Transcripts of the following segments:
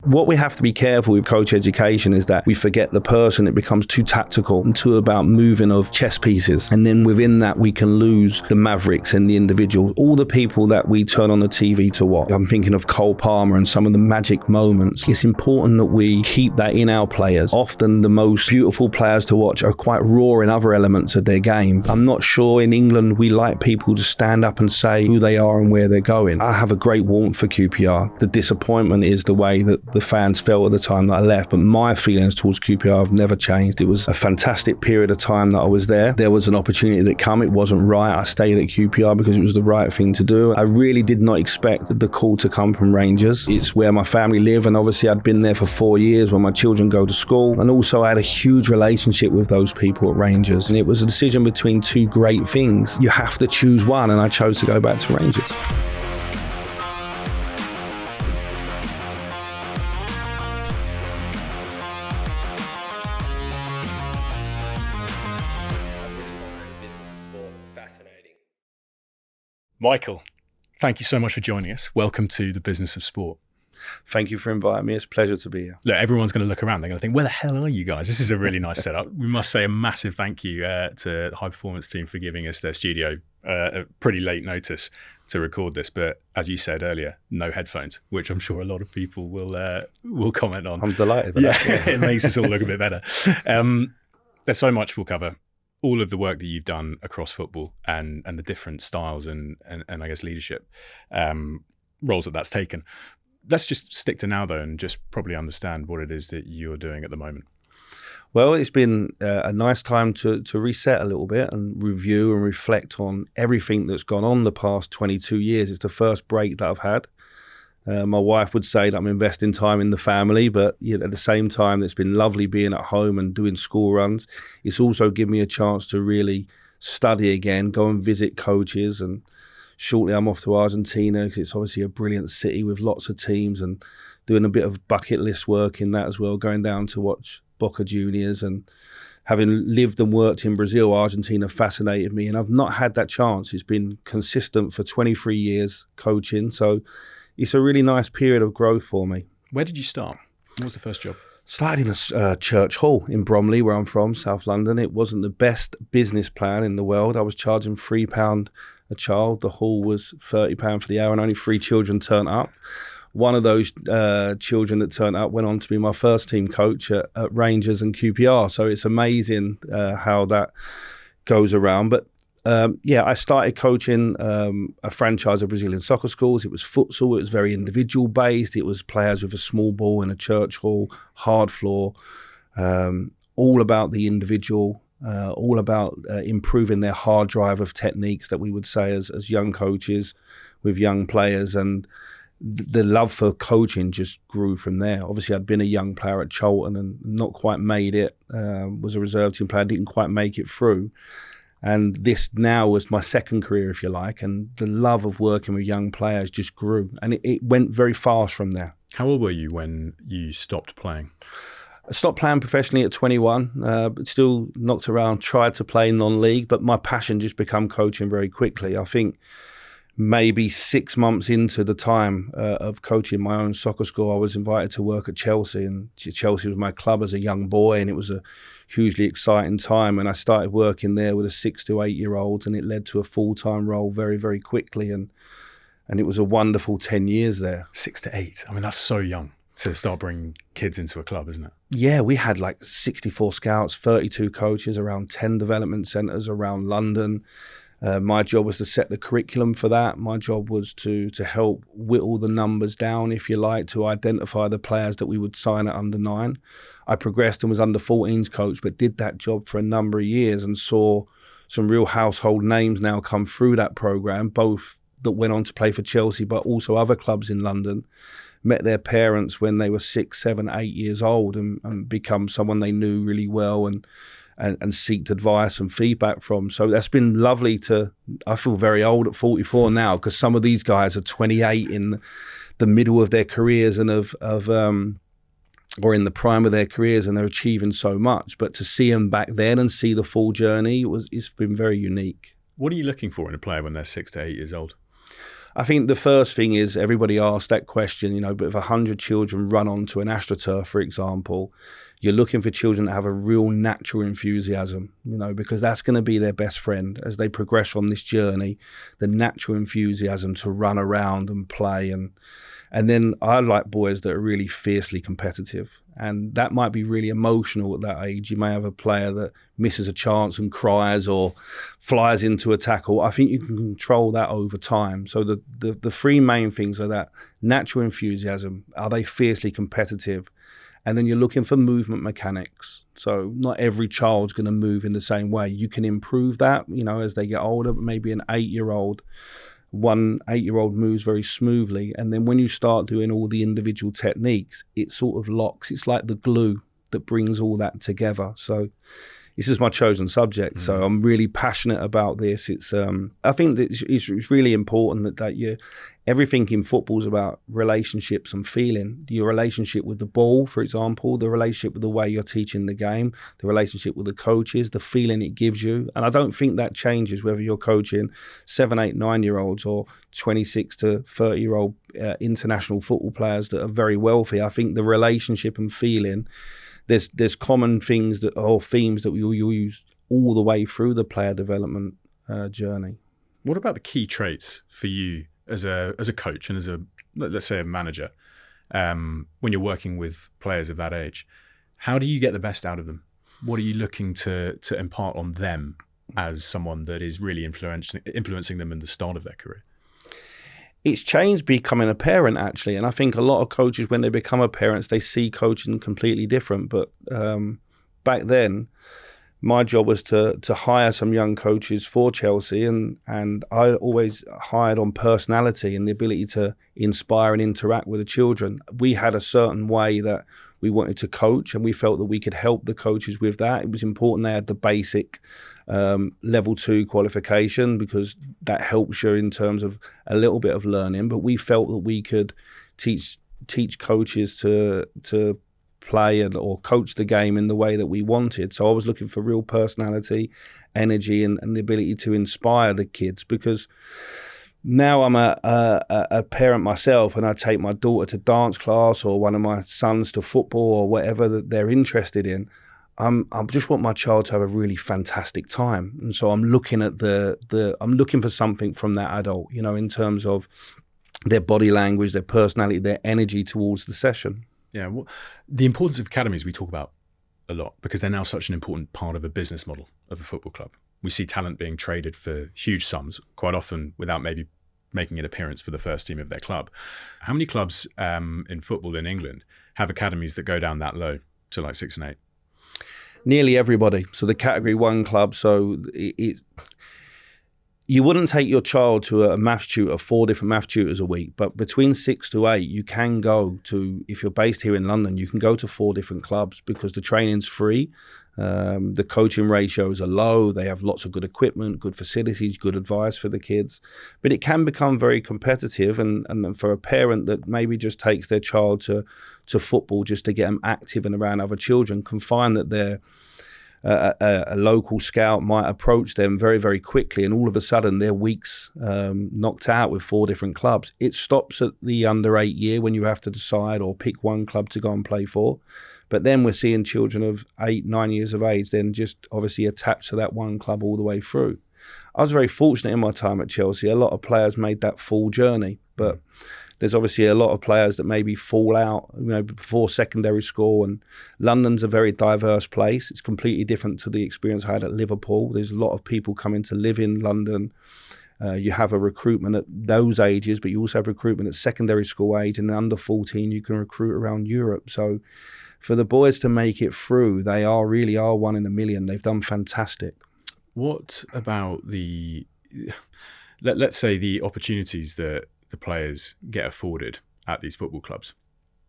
what we have to be careful with coach education is that we forget the person. It becomes too tactical and too about moving of chess pieces. And then within that, we can lose the Mavericks and the individual, all the people that we turn on the TV to watch. I'm thinking of Cole Palmer and some of the magic moments. It's important that we keep that in our players. Often the most beautiful players to watch are quite raw in other elements of their game. I'm not sure in England we like people to stand up and say who they are and where they're going. I have a great warmth for QPR. The disappointment is the way that the fans felt at the time that I left, but my feelings towards QPR have never changed. It was a fantastic period of time that I was there. There was an opportunity that came. It wasn't right. I stayed at QPR because it was the right thing to do. I really did not expect the call to come from Rangers. It's where my family live, and obviously I'd been there for 4 years when my children go to school, and also I had a huge relationship with those people at Rangers, and it was a decision between two great things. You have to choose one, and I chose to go back to Rangers. Michael, thank you so much for joining us. Welcome to the Business of Sport. Thank you for inviting me. It's a pleasure to be here. Look, everyone's going to look around. They're going to think, where the hell are you guys? This is a really nice setup. We must say a massive thank you to the High Performance team for giving us their studio at pretty late notice to record this. But as you said earlier, no headphones, which I'm sure a lot of people will comment on. I'm delighted with that. Yeah. It makes us all look a bit better. There's so much we'll cover. All of the work that you've done across football and the different styles and I guess leadership roles that's taken. Let's just stick to now though and just probably understand what it is that you're doing at the moment. Well, it's been a nice time to reset a little bit and review and reflect on everything that's gone on the past 22 years. It's the first break that I've had. My wife would say that I'm investing time in the family, but at the same time, it's been lovely being at home and doing school runs. It's also given me a chance to really study again, go and visit coaches. And shortly I'm off to Argentina because it's obviously a brilliant city with lots of teams, and doing a bit of bucket list work in that as well, going down to watch Boca Juniors. And having lived and worked in Brazil, Argentina fascinated me, and I've not had that chance. It's been consistent for 23 years coaching, so it's a really nice period of growth for me. Where did you start? What was the first job? Started in a church hall in Bromley, where I'm from, South London. It wasn't the best business plan in the world. I was charging £3 a child. The hall was £30 for the hour, and only 3 children turned up. One of those children that turned up went on to be my first team coach at Rangers and QPR. So it's amazing how that goes around. But I started coaching a franchise of Brazilian soccer schools. It was futsal. It was very individual based. It was players with a small ball in a church hall, hard floor, all about the individual, all about improving their hard drive of techniques that we would say as young coaches with young players. And the love for coaching just grew from there. Obviously, I'd been a young player at Charlton and not quite made it, was a reserve team player, didn't quite make it through. And this now was my second career, if you like, and the love of working with young players just grew. And it went very fast from there. How old were you when you stopped playing? I stopped playing professionally at 21, but still knocked around, tried to play non-league, but my passion just became coaching very quickly. I think maybe 6 months into the time of coaching my own soccer school, I was invited to work at Chelsea, and Chelsea was my club as a young boy, and it was a hugely exciting time. And I started working there with a 6 to 8 year olds, and it led to a full-time role very, very quickly. And it was a wonderful 10 years there. 6 to 8. I mean, that's so young to start bringing kids into a club, isn't it? Yeah, we had like 64 scouts, 32 coaches, around 10 development centres around London. My job was to set the curriculum for that. My job was to help whittle the numbers down, if you like, to identify the players that we would sign at under 9. I progressed and was under 14s coach, but did that job for a number of years and saw some real household names now come through that programme, both that went on to play for Chelsea, but also other clubs in London. Met their parents when they were 6, 7, 8 years old and become someone they knew really well and seeked advice and feedback from. So that's been lovely I feel very old at 44 now, because some of these guys are 28 in the middle of their careers and or in the prime of their careers, and they're achieving so much. But to see them back then and see the full journey, it's been very unique. What are you looking for in a player when they're 6 to 8 years old? I think the first thing is everybody asks that question, you know, but if 100 children run onto an AstroTurf, for example, you're looking for children that have a real natural enthusiasm, you know, because that's going to be their best friend as they progress on this journey, the natural enthusiasm to run around and play. And then I like boys that are really fiercely competitive, and that might be really emotional at that age. You may have a player that misses a chance and cries or flies into a tackle. I think you can control that over time. So the three main things are that natural enthusiasm, are they fiercely competitive? And then you're looking for movement mechanics. So not every child's going to move in the same way. You can improve that, you know, as they get older, but maybe an 8-year-old moves very smoothly, and then when you start doing all the individual techniques, it sort of locks. It's like the glue that brings all that together. So this is my chosen subject, so I'm really passionate about this. It's I think that it's really important that everything in football is about relationships and feeling. Your relationship with the ball, for example, the relationship with the way you're teaching the game, the relationship with the coaches, the feeling it gives you. And I don't think that changes whether you're coaching 7, 8, 9-year-olds or 26 to 30-year-old international football players that are very wealthy. I think the relationship and feeling, there's common things or themes that we will use all the way through the player development journey. What about the key traits for you as a coach and as let's say a manager, when you're working with players of that age? How do you get the best out of them? What are you looking to impart on them as someone that is really influencing them in the start of their career? It's changed becoming a parent, actually. And I think a lot of coaches, when they become a parent, they see coaching completely different. But back then, my job was to hire some young coaches for Chelsea, and I always hired on personality and the ability to inspire and interact with the children. We had a certain way that we wanted to coach, and we felt that we could help the coaches with that. It was important they had the basic level 2 qualification, because that helps you in terms of a little bit of learning. But we felt that we could teach coaches to play or coach the game in the way that we wanted. So I was looking for real personality, energy, and the ability to inspire the kids, because now I'm a parent myself, and I take my daughter to dance class or one of my sons to football or whatever that they're interested in. I just want my child to have a really fantastic time, and so I'm looking at I'm looking for something from that adult, you know, in terms of their body language, their personality, their energy towards the session. Yeah, well, the importance of academies we talk about a lot, because they're now such an important part of a business model of a football club. We see talent being traded for huge sums, quite often without maybe making an appearance for the first team of their club. How many clubs in football in England have academies that go down that low to like 6 and 8? Nearly everybody. So the Category 1 club, so you wouldn't take your child to a maths tutor, 4 different maths tutors a week, but between 6 to 8, you can go to, if you're based here in London, you can go to 4 different clubs because the training's free. The coaching ratios are low. They have lots of good equipment, good facilities, good advice for the kids. But it can become very competitive, and for a parent that maybe just takes their child to football just to get them active and around other children can find that they're a local scout might approach them very, very quickly, and all of a sudden their week's knocked out with 4 different clubs. It stops at the under 8 year when you have to decide or pick one club to go and play for. But then we're seeing children of 8, 9 years of age then just obviously attached to that one club all the way through. I was very fortunate in my time at Chelsea. A lot of players made that full journey, but there's obviously a lot of players that maybe fall out, you know, before secondary school. And London's a very diverse place. It's completely different to the experience I had at Liverpool. There's a lot of people coming to live in London. You have a recruitment at those ages, but you also have recruitment at secondary school age, and under 14 you can recruit around Europe. So for the boys to make it through, they really are 1 in a million. They've done fantastic. What about let's say the opportunities that the players get afforded at these football clubs?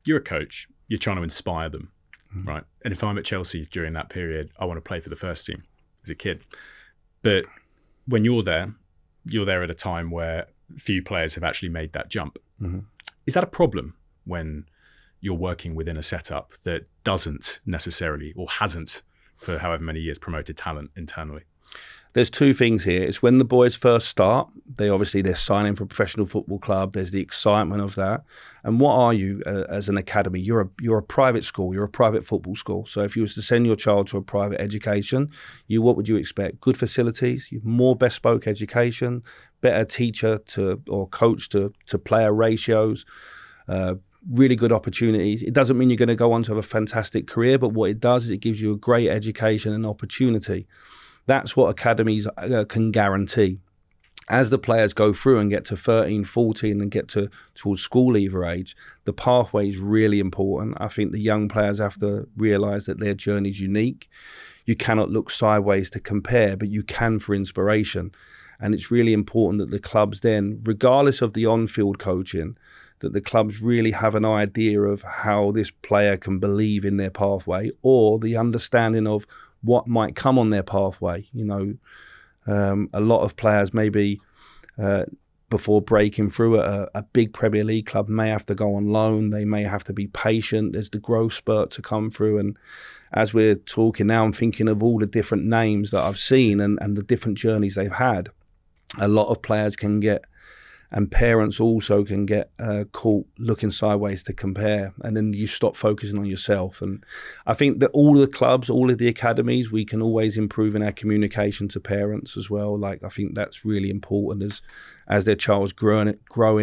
You're a coach, you're trying to inspire them, right? And if I'm at Chelsea during that period, I want to play for the first team as a kid. But when you're there at a time where few players have actually made that jump. Mm-hmm. Is that a problem when you're working within a setup that doesn't necessarily, or hasn't for however many years, promoted talent internally? There's two things here. It's when the boys first start, they're signing for a professional football club. There's the excitement of that. And what are you as an academy? You're a private school. You're a private football school. So if you was to send your child to a private education, what would you expect? Good facilities, more bespoke education, better teacher or coach to player ratios, really good opportunities. It doesn't mean you're going to go on to have a fantastic career, but what it does is it gives you a great education and opportunity. That's what academies can guarantee. As the players go through and get to 13, 14 and get towards school leaver age, the pathway is really important. I think the young players have to realise that their journey is unique. You cannot look sideways to compare, but you can for inspiration. And it's really important that the clubs then, regardless of the on-field coaching, that the clubs really have an idea of how this player can believe in their pathway, or the understanding of what might come on their pathway. A lot of players maybe before breaking through a big Premier League club may have to go on loan. They may have to be patient. There's the growth spurt to come through. And as we're talking now, I'm thinking of all the different names that I've seen and the different journeys they've had. A lot of players can get, and parents also can get caught looking sideways to compare, and then you stop focusing on yourself. And I think that all the clubs, all of the academies, we can always improve in our communication to parents as well. Like, I think that's really important as their child's growing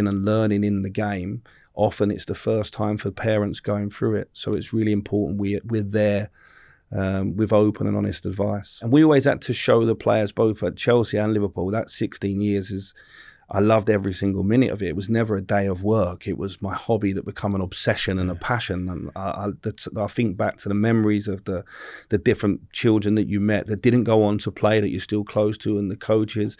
and learning in the game. Often it's the first time for parents going through it, so it's really important we're there with open and honest advice. And we always had to show the players, both at Chelsea and Liverpool, that 16 years I loved every single minute of it. It was never a day of work. It was my hobby that became an obsession and a passion. And I think back to the memories of the different children that you met that didn't go on to play, that you're still close to, and the coaches.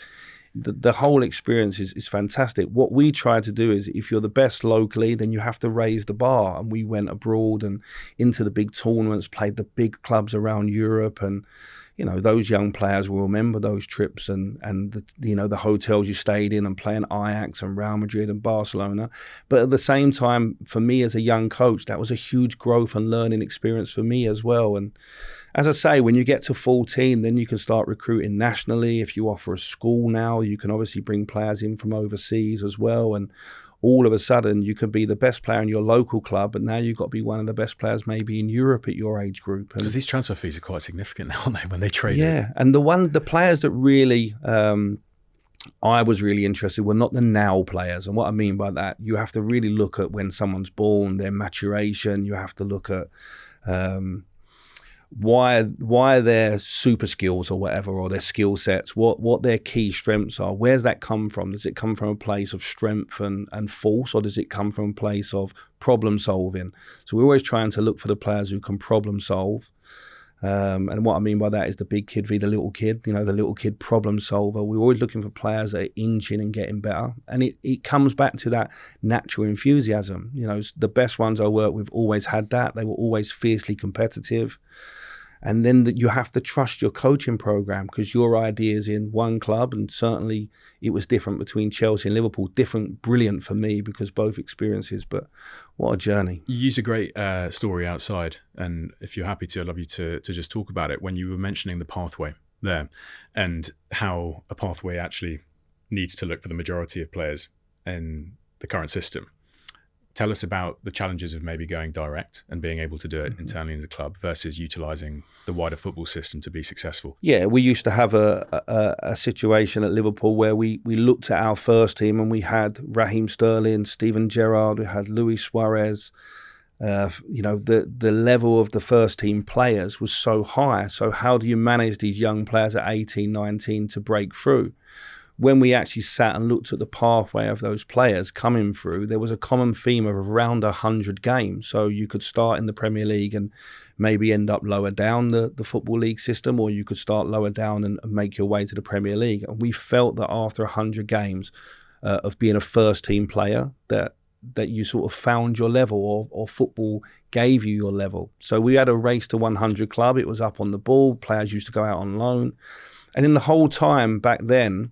The whole experience is fantastic. What we try to do is, if you're the best locally, then you have to raise the bar. And we went abroad and into the big tournaments, played the big clubs around Europe, and those young players will remember those trips and the hotels you stayed in and playing Ajax and Real Madrid and Barcelona. But at the same time, for me as a young coach, that was a huge growth and learning experience for me as well. And as I say, when you get to 14, then you can start recruiting nationally. If you offer a school now, you can obviously bring players in from overseas as well. And all of a sudden, you could be the best player in your local club, but now you've got to be one of the best players maybe in Europe at your age group. Because these transfer fees are quite significant now, aren't they, when they trade? Yeah, and the players that really I was really interested were not the now players. And what I mean by that, you have to really look at when someone's born, their maturation. You have to look at why their super skills or whatever, or their skill sets, what their key strengths are. Where's that come from? Does it come from a place of strength and force, or does it come from a place of problem solving? So we're always trying to look for the players who can problem solve. And what I mean by that is the big kid v the little kid, the little kid problem solver. We're always looking for players that are inching and getting better. And it comes back to that natural enthusiasm. The best ones I work with always had that. They were always fiercely competitive. And then that you have to trust your coaching program, because your ideas in one club, and certainly it was different between Chelsea and Liverpool, brilliant for me because both experiences, but what a journey. You use a great story outside, and if you're happy to, I'd love you to just talk about it, when you were mentioning the pathway there and how a pathway actually needs to look for the majority of players in the current system. Tell us about the challenges of maybe going direct and being able to do it internally in the club versus utilising the wider football system to be successful. Yeah, we used to have a situation at Liverpool where we looked at our first team and we had Raheem Sterling, Steven Gerrard, we had Luis Suarez. The level of the first team players was so high. So how do you manage these young players at 18, 19 to break through? When we actually sat and looked at the pathway of those players coming through, there was a common theme of around 100 games. So you could start in the Premier League and maybe end up lower down the Football League system, or you could start lower down and make your way to the Premier League. And we felt that after 100 games of being a first-team player, that you sort of found your level, or football gave you your level. So we had a race to 100 club. It was up on the ball. Players used to go out on loan. And in the whole time back then,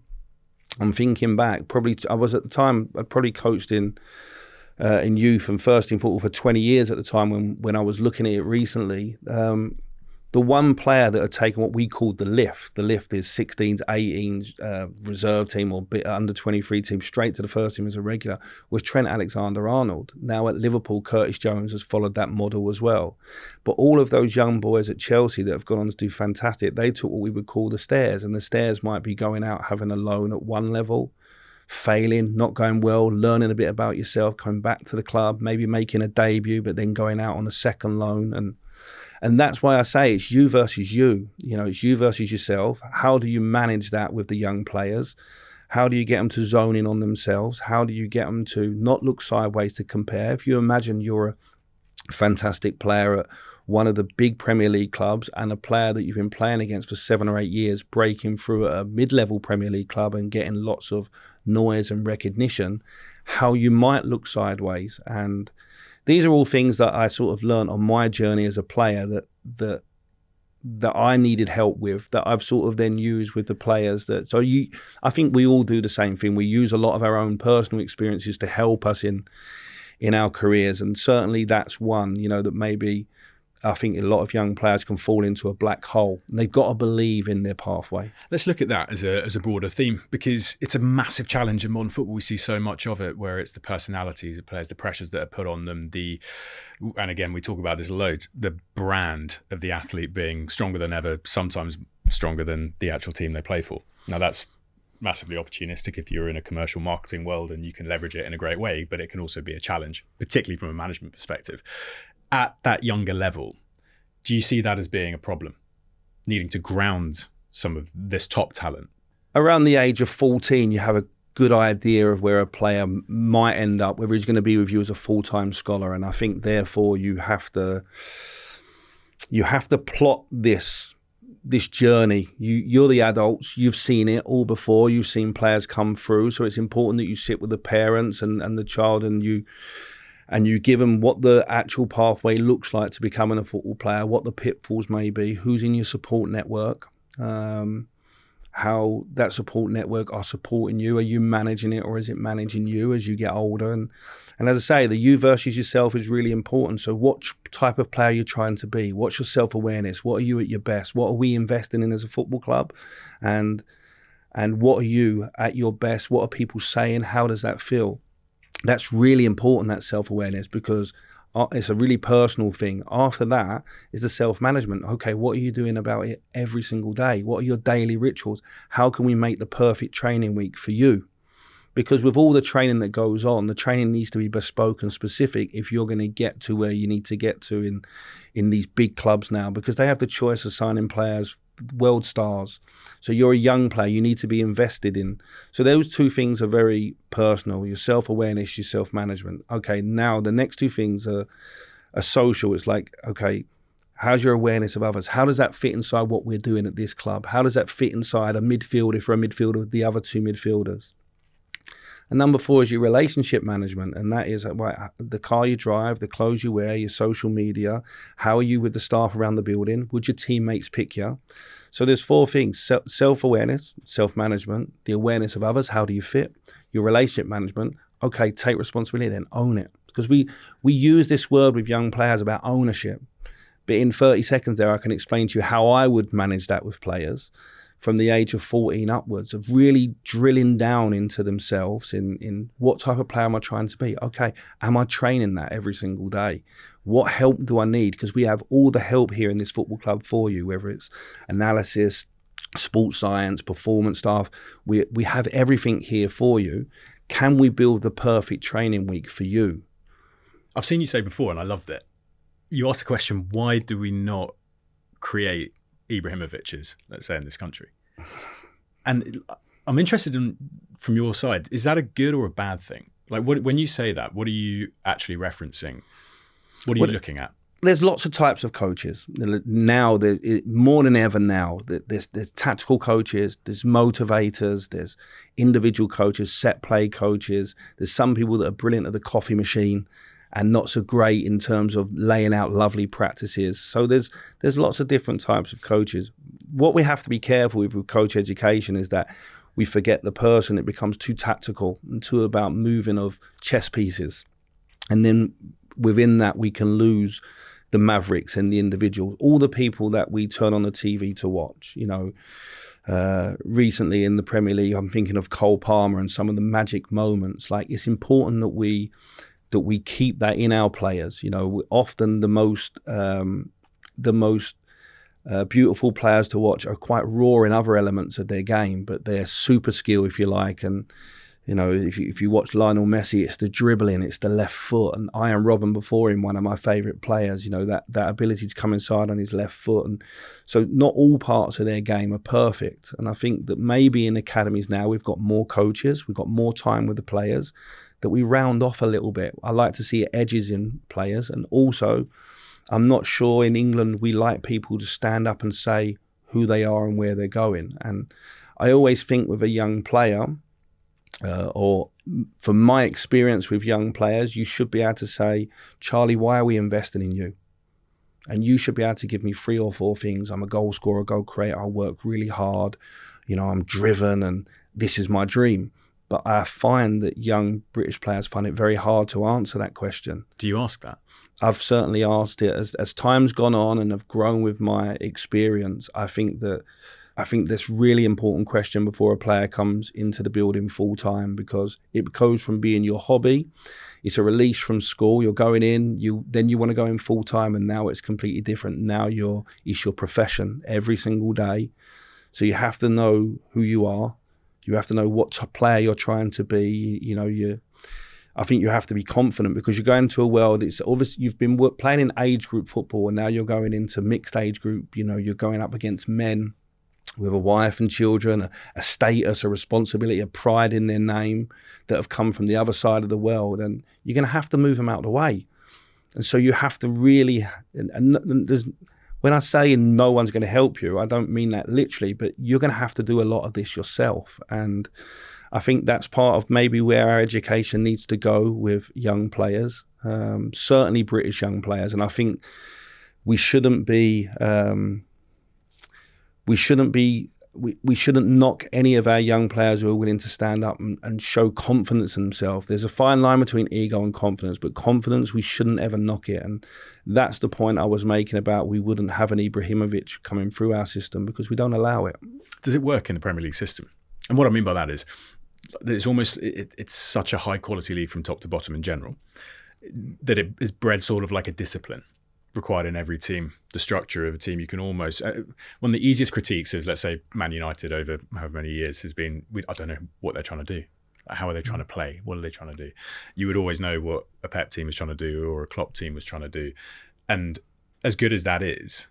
I'm thinking back, I'd probably coached in youth and first team football for 20 years at the time when I was looking at it recently. The the one player that had taken what we called the lift is 16s, 18s, reserve team or under 23 team straight to the first team as a regular, was Trent Alexander-Arnold. Now at Liverpool, Curtis Jones has followed that model as well. But all of those young boys at Chelsea that have gone on to do fantastic, they took what we would call the stairs, and the stairs might be going out, having a loan at one level, failing, not going well, learning a bit about yourself, coming back to the club, maybe making a debut, but then going out on a second loan. And that's why I say it's you versus you. You know, it's you versus yourself. How do you manage that with the young players? How do you get them to zone in on themselves? How do you get them to not look sideways to compare? If you imagine you're a fantastic player at one of the big Premier League clubs and a player that you've been playing against for 7 or 8 years, breaking through at a mid-level Premier League club and getting lots of noise and recognition, how you might look sideways. And these are all things that I sort of learned on my journey as a player that I needed help with, that I've sort of then used with the players. I think we all do the same thing. We use a lot of our own personal experiences to help us in our careers. And certainly that's one, you know, that maybe I think a lot of young players can fall into a black hole. And they've got to believe in their pathway. Let's look at that as a broader theme, because it's a massive challenge in modern football. We see so much of it, where it's the personalities of players, the pressures that are put on them, and again, we talk about this loads, the brand of the athlete being stronger than ever, sometimes stronger than the actual team they play for. Now, that's massively opportunistic if you're in a commercial marketing world and you can leverage it in a great way, but it can also be a challenge, particularly from a management perspective. At that younger level, do you see that as being a problem, needing to ground some of this top talent? Around the age of 14, you have a good idea of where a player might end up, whether he's going to be with you as a full-time scholar. And I think, therefore, you have to plot this journey. You're the adults. You've seen it all before. You've seen players come through. So it's important that you sit with the parents and the child, and you give them what the actual pathway looks like to becoming a football player, what the pitfalls may be, who's in your support network, how that support network are supporting you. Are you managing it, or is it managing you as you get older? And as I say, the you versus yourself is really important. So what type of player you're trying to be? What's your self-awareness? What are you at your best? What are we investing in as a football club? And what are you at your best? What are people saying? How does that feel? That's really important, that self-awareness, because it's a really personal thing. After that is the self-management. Okay, what are you doing about it every single day? What are your daily rituals? How can we make the perfect training week for you? Because with all the training that goes on, the training needs to be bespoke and specific if you're going to get to where you need to get to in these big clubs now, because they have the choice of signing players, world stars. So you're a young player, you need to be invested in. So those two things are very personal, your self-awareness, your self-management. Okay, now the next two things are social. It's like, okay, how's your awareness of others? How does that fit inside what we're doing at this club? How does that fit inside a midfielder, if we're a midfielder with the other two midfielders? And number 4 is your relationship management. And that is the car you drive, the clothes you wear, your social media. How are you with the staff around the building? Would your teammates pick you? So there's 4 things: self-awareness, self-management, the awareness of others. How do you fit? Your relationship management. Okay, take responsibility, then own it. Because we use this word with young players about ownership. But in 30 seconds there, I can explain to you how I would manage that with players from the age of 14 upwards, of really drilling down into themselves in what type of player am I trying to be? Okay, am I training that every single day? What help do I need? Because we have all the help here in this football club for you, whether it's analysis, sports science, performance staff. We have everything here for you. Can we build the perfect training week for you? I've seen you say before, and I loved it. You asked the question, why do we not create Ibrahimovic's, let's say, in this country? And I'm interested in, from your side, is that a good or a bad thing? Like, when you say that, what are you actually referencing? What are you looking at? There's lots of types of coaches now. More than ever now, there's tactical coaches, there's motivators, there's individual coaches, set play coaches. There's some people that are brilliant at the coffee machine and not so great in terms of laying out lovely practices. So there's lots of different types of coaches. What we have to be careful with coach education is that we forget the person. It becomes too tactical and too about moving of chess pieces. And then within that, we can lose the Mavericks and the individuals, all the people that we turn on the TV to watch. Recently in the Premier League, I'm thinking of Cole Palmer and some of the magic moments. Like, it's important that we keep that in our players. Often the most beautiful players to watch are quite raw in other elements of their game, but they're super skill, if you like. And if you watch Lionel Messi, it's the dribbling, it's the left foot. And Ian Robben before him, one of my favourite players, that ability to come inside on his left foot. And so not all parts of their game are perfect. And I think that maybe in academies now we've got more coaches, we've got more time with the players, that we round off a little bit. I like to see edges in players. And also, I'm not sure in England we like people to stand up and say who they are and where they're going. And I always think with a young player, or from my experience with young players, you should be able to say, Charlie, why are we investing in you? And you should be able to give me 3 or 4 things. I'm a goal scorer, goal creator, I work really hard, I'm driven, and this is my dream. But I find that young British players find it very hard to answer that question. Do you ask that? I've certainly asked it. As time's gone on and I've grown with my experience, I think this really important question before a player comes into the building full time, because it goes from being your hobby, it's a release from school, you're going in, then you want to go in full time, and now it's completely different. Now it's your profession every single day. So you have to know who you are. You have to know what player you're trying to be. I think you have to be confident, because you're going to a world, it's obvious you've been playing in age group football and now you're going into mixed age group. You're going up against men with a wife and children, a status, a responsibility, a pride in their name that have come from the other side of the world, and you're going to have to move them out of the way. And so you have to really, when I say no one's going to help you, I don't mean that literally, but you're going to have to do a lot of this yourself. And I think that's part of maybe where our education needs to go with young players, certainly British young players. And I think we shouldn't knock any of our young players who are willing to stand up and show confidence in themselves. There's a fine line between ego and confidence, but confidence, we shouldn't ever knock it. And that's the point I was making about we wouldn't have an Ibrahimovic coming through our system because we don't allow it. Does it work in the Premier League system? And what I mean by that is it's such a high quality league from top to bottom in general that it is bred sort of like a discipline required in every team. The structure of a team, you can almost one of the easiest critiques of, let's say, Man United over however many years has been, I don't know what they're trying to do. How are they trying to play? What are they trying to do? You would always know what a Pep team was trying to do or a Klopp team was trying to do. And as good as that is,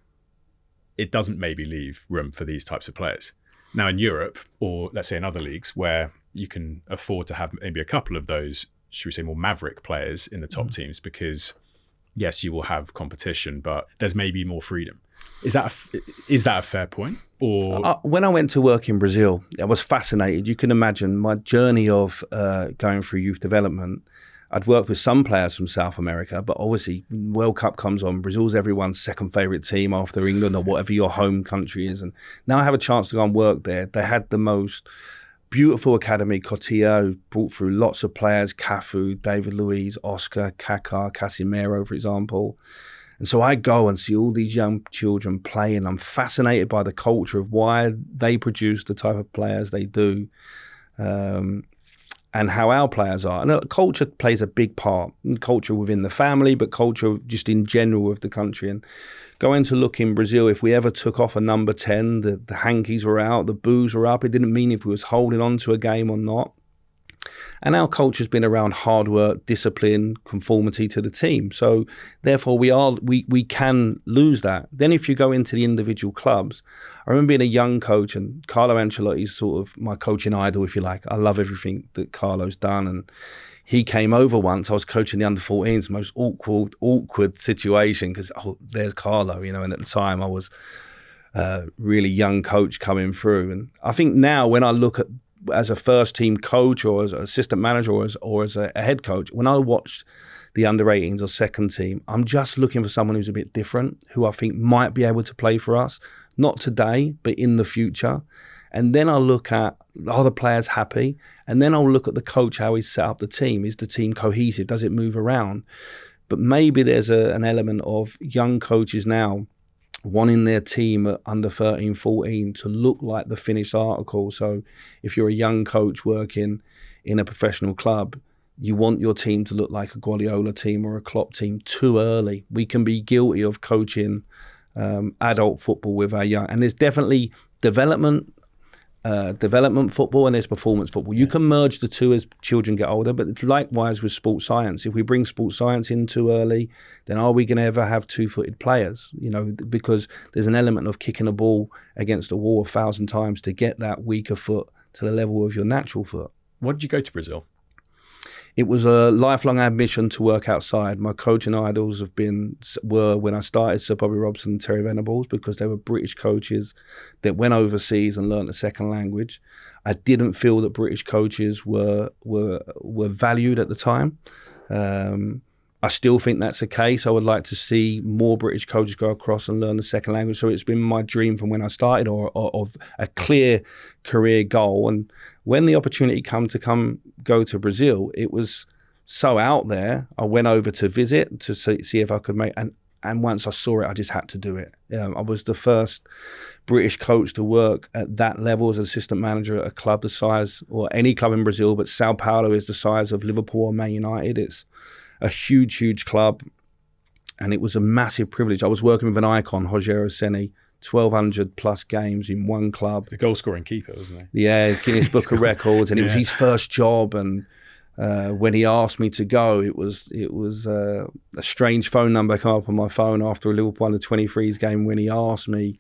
it doesn't maybe leave room for these types of players. Now in Europe, or let's say in other leagues where you can afford to have maybe a couple of those, should we say, more maverick players in the top teams, because yes, you will have competition, but there's maybe more freedom. Is that a fair point? Or when I went to work in Brazil, I was fascinated. You can imagine my journey of going through youth development. I'd worked with some players from South America, but obviously World Cup comes on. Brazil's everyone's second favourite team after England or whatever your home country is. And now I have a chance to go and work there. They had the most beautiful academy, Cotia, who brought through lots of players, Cafu, David Luiz, Oscar, Kaká, Casemiro, for example. And so I go and see all these young children play, and I'm fascinated by the culture of why they produce the type of players they do, and how our players are. And culture plays a big part, culture within the family, but culture just in general of the country. And going to look in Brazil, if we ever took off a number 10, the hankies were out, the boos were up. It didn't mean if we was holding on to a game or not. And our culture's been around hard work, discipline, conformity to the team. So therefore we can lose that. Then if you go into the individual clubs, I remember being a young coach, and Carlo Ancelotti's sort of my coaching idol, if you like. I love everything that Carlo's done. And he came over once. I was coaching the under-14s, most awkward situation, because there's Carlo, and at the time I was a really young coach coming through. And I think now when I look at as a first team coach or as an assistant manager or as a head coach, when I watched the under 18s or second team, I'm just looking for someone who's a bit different, who I think might be able to play for us, not today, but in the future. And then I'll look at, are the players happy? And then I'll look at the coach, how he's set up the team. Is the team cohesive? Does it move around? But maybe there's an element of young coaches now wanting their team at under 13, 14 to look like the finished article. So if you're a young coach working in a professional club, you want your team to look like a Guardiola team or a Klopp team too early. We can be guilty of coaching adult football with our young, and there's definitely development football and there's performance football. You can merge the two as children get older, but it's likewise with sports science. If we bring sports science in too early, then are we going to ever have two-footed players? Because there's an element of kicking a ball against a wall 1,000 times to get that weaker foot to the level of your natural foot. Why did you go to Brazil? It was a lifelong ambition to work outside. My coaching idols were when I started Sir Bobby Robson and Terry Venables, because they were British coaches that went overseas and learnt a second language. I didn't feel that British coaches were valued at the time. I still think that's the case. I would like to see more British coaches go across and learn the second language. So it's been my dream from when I started, or of a clear career goal. And when the opportunity to go to Brazil, it was so out there. I went over to visit to see if I could make, and once I saw it, I just had to do it. I was the first British coach to work at that level as assistant manager at a club the size, or any club in Brazil, but Sao Paulo is the size of Liverpool or Man United. It's a huge, huge club, and it was a massive privilege. I was working with an icon, Rogério Ceni, 1,200 plus games in one club. The goal-scoring keeper, wasn't he? Yeah, Guinness Book of Records, and it was his first job. And when he asked me to go, it was a strange phone number come up on my phone after a Liverpool under-23s game. When he asked me,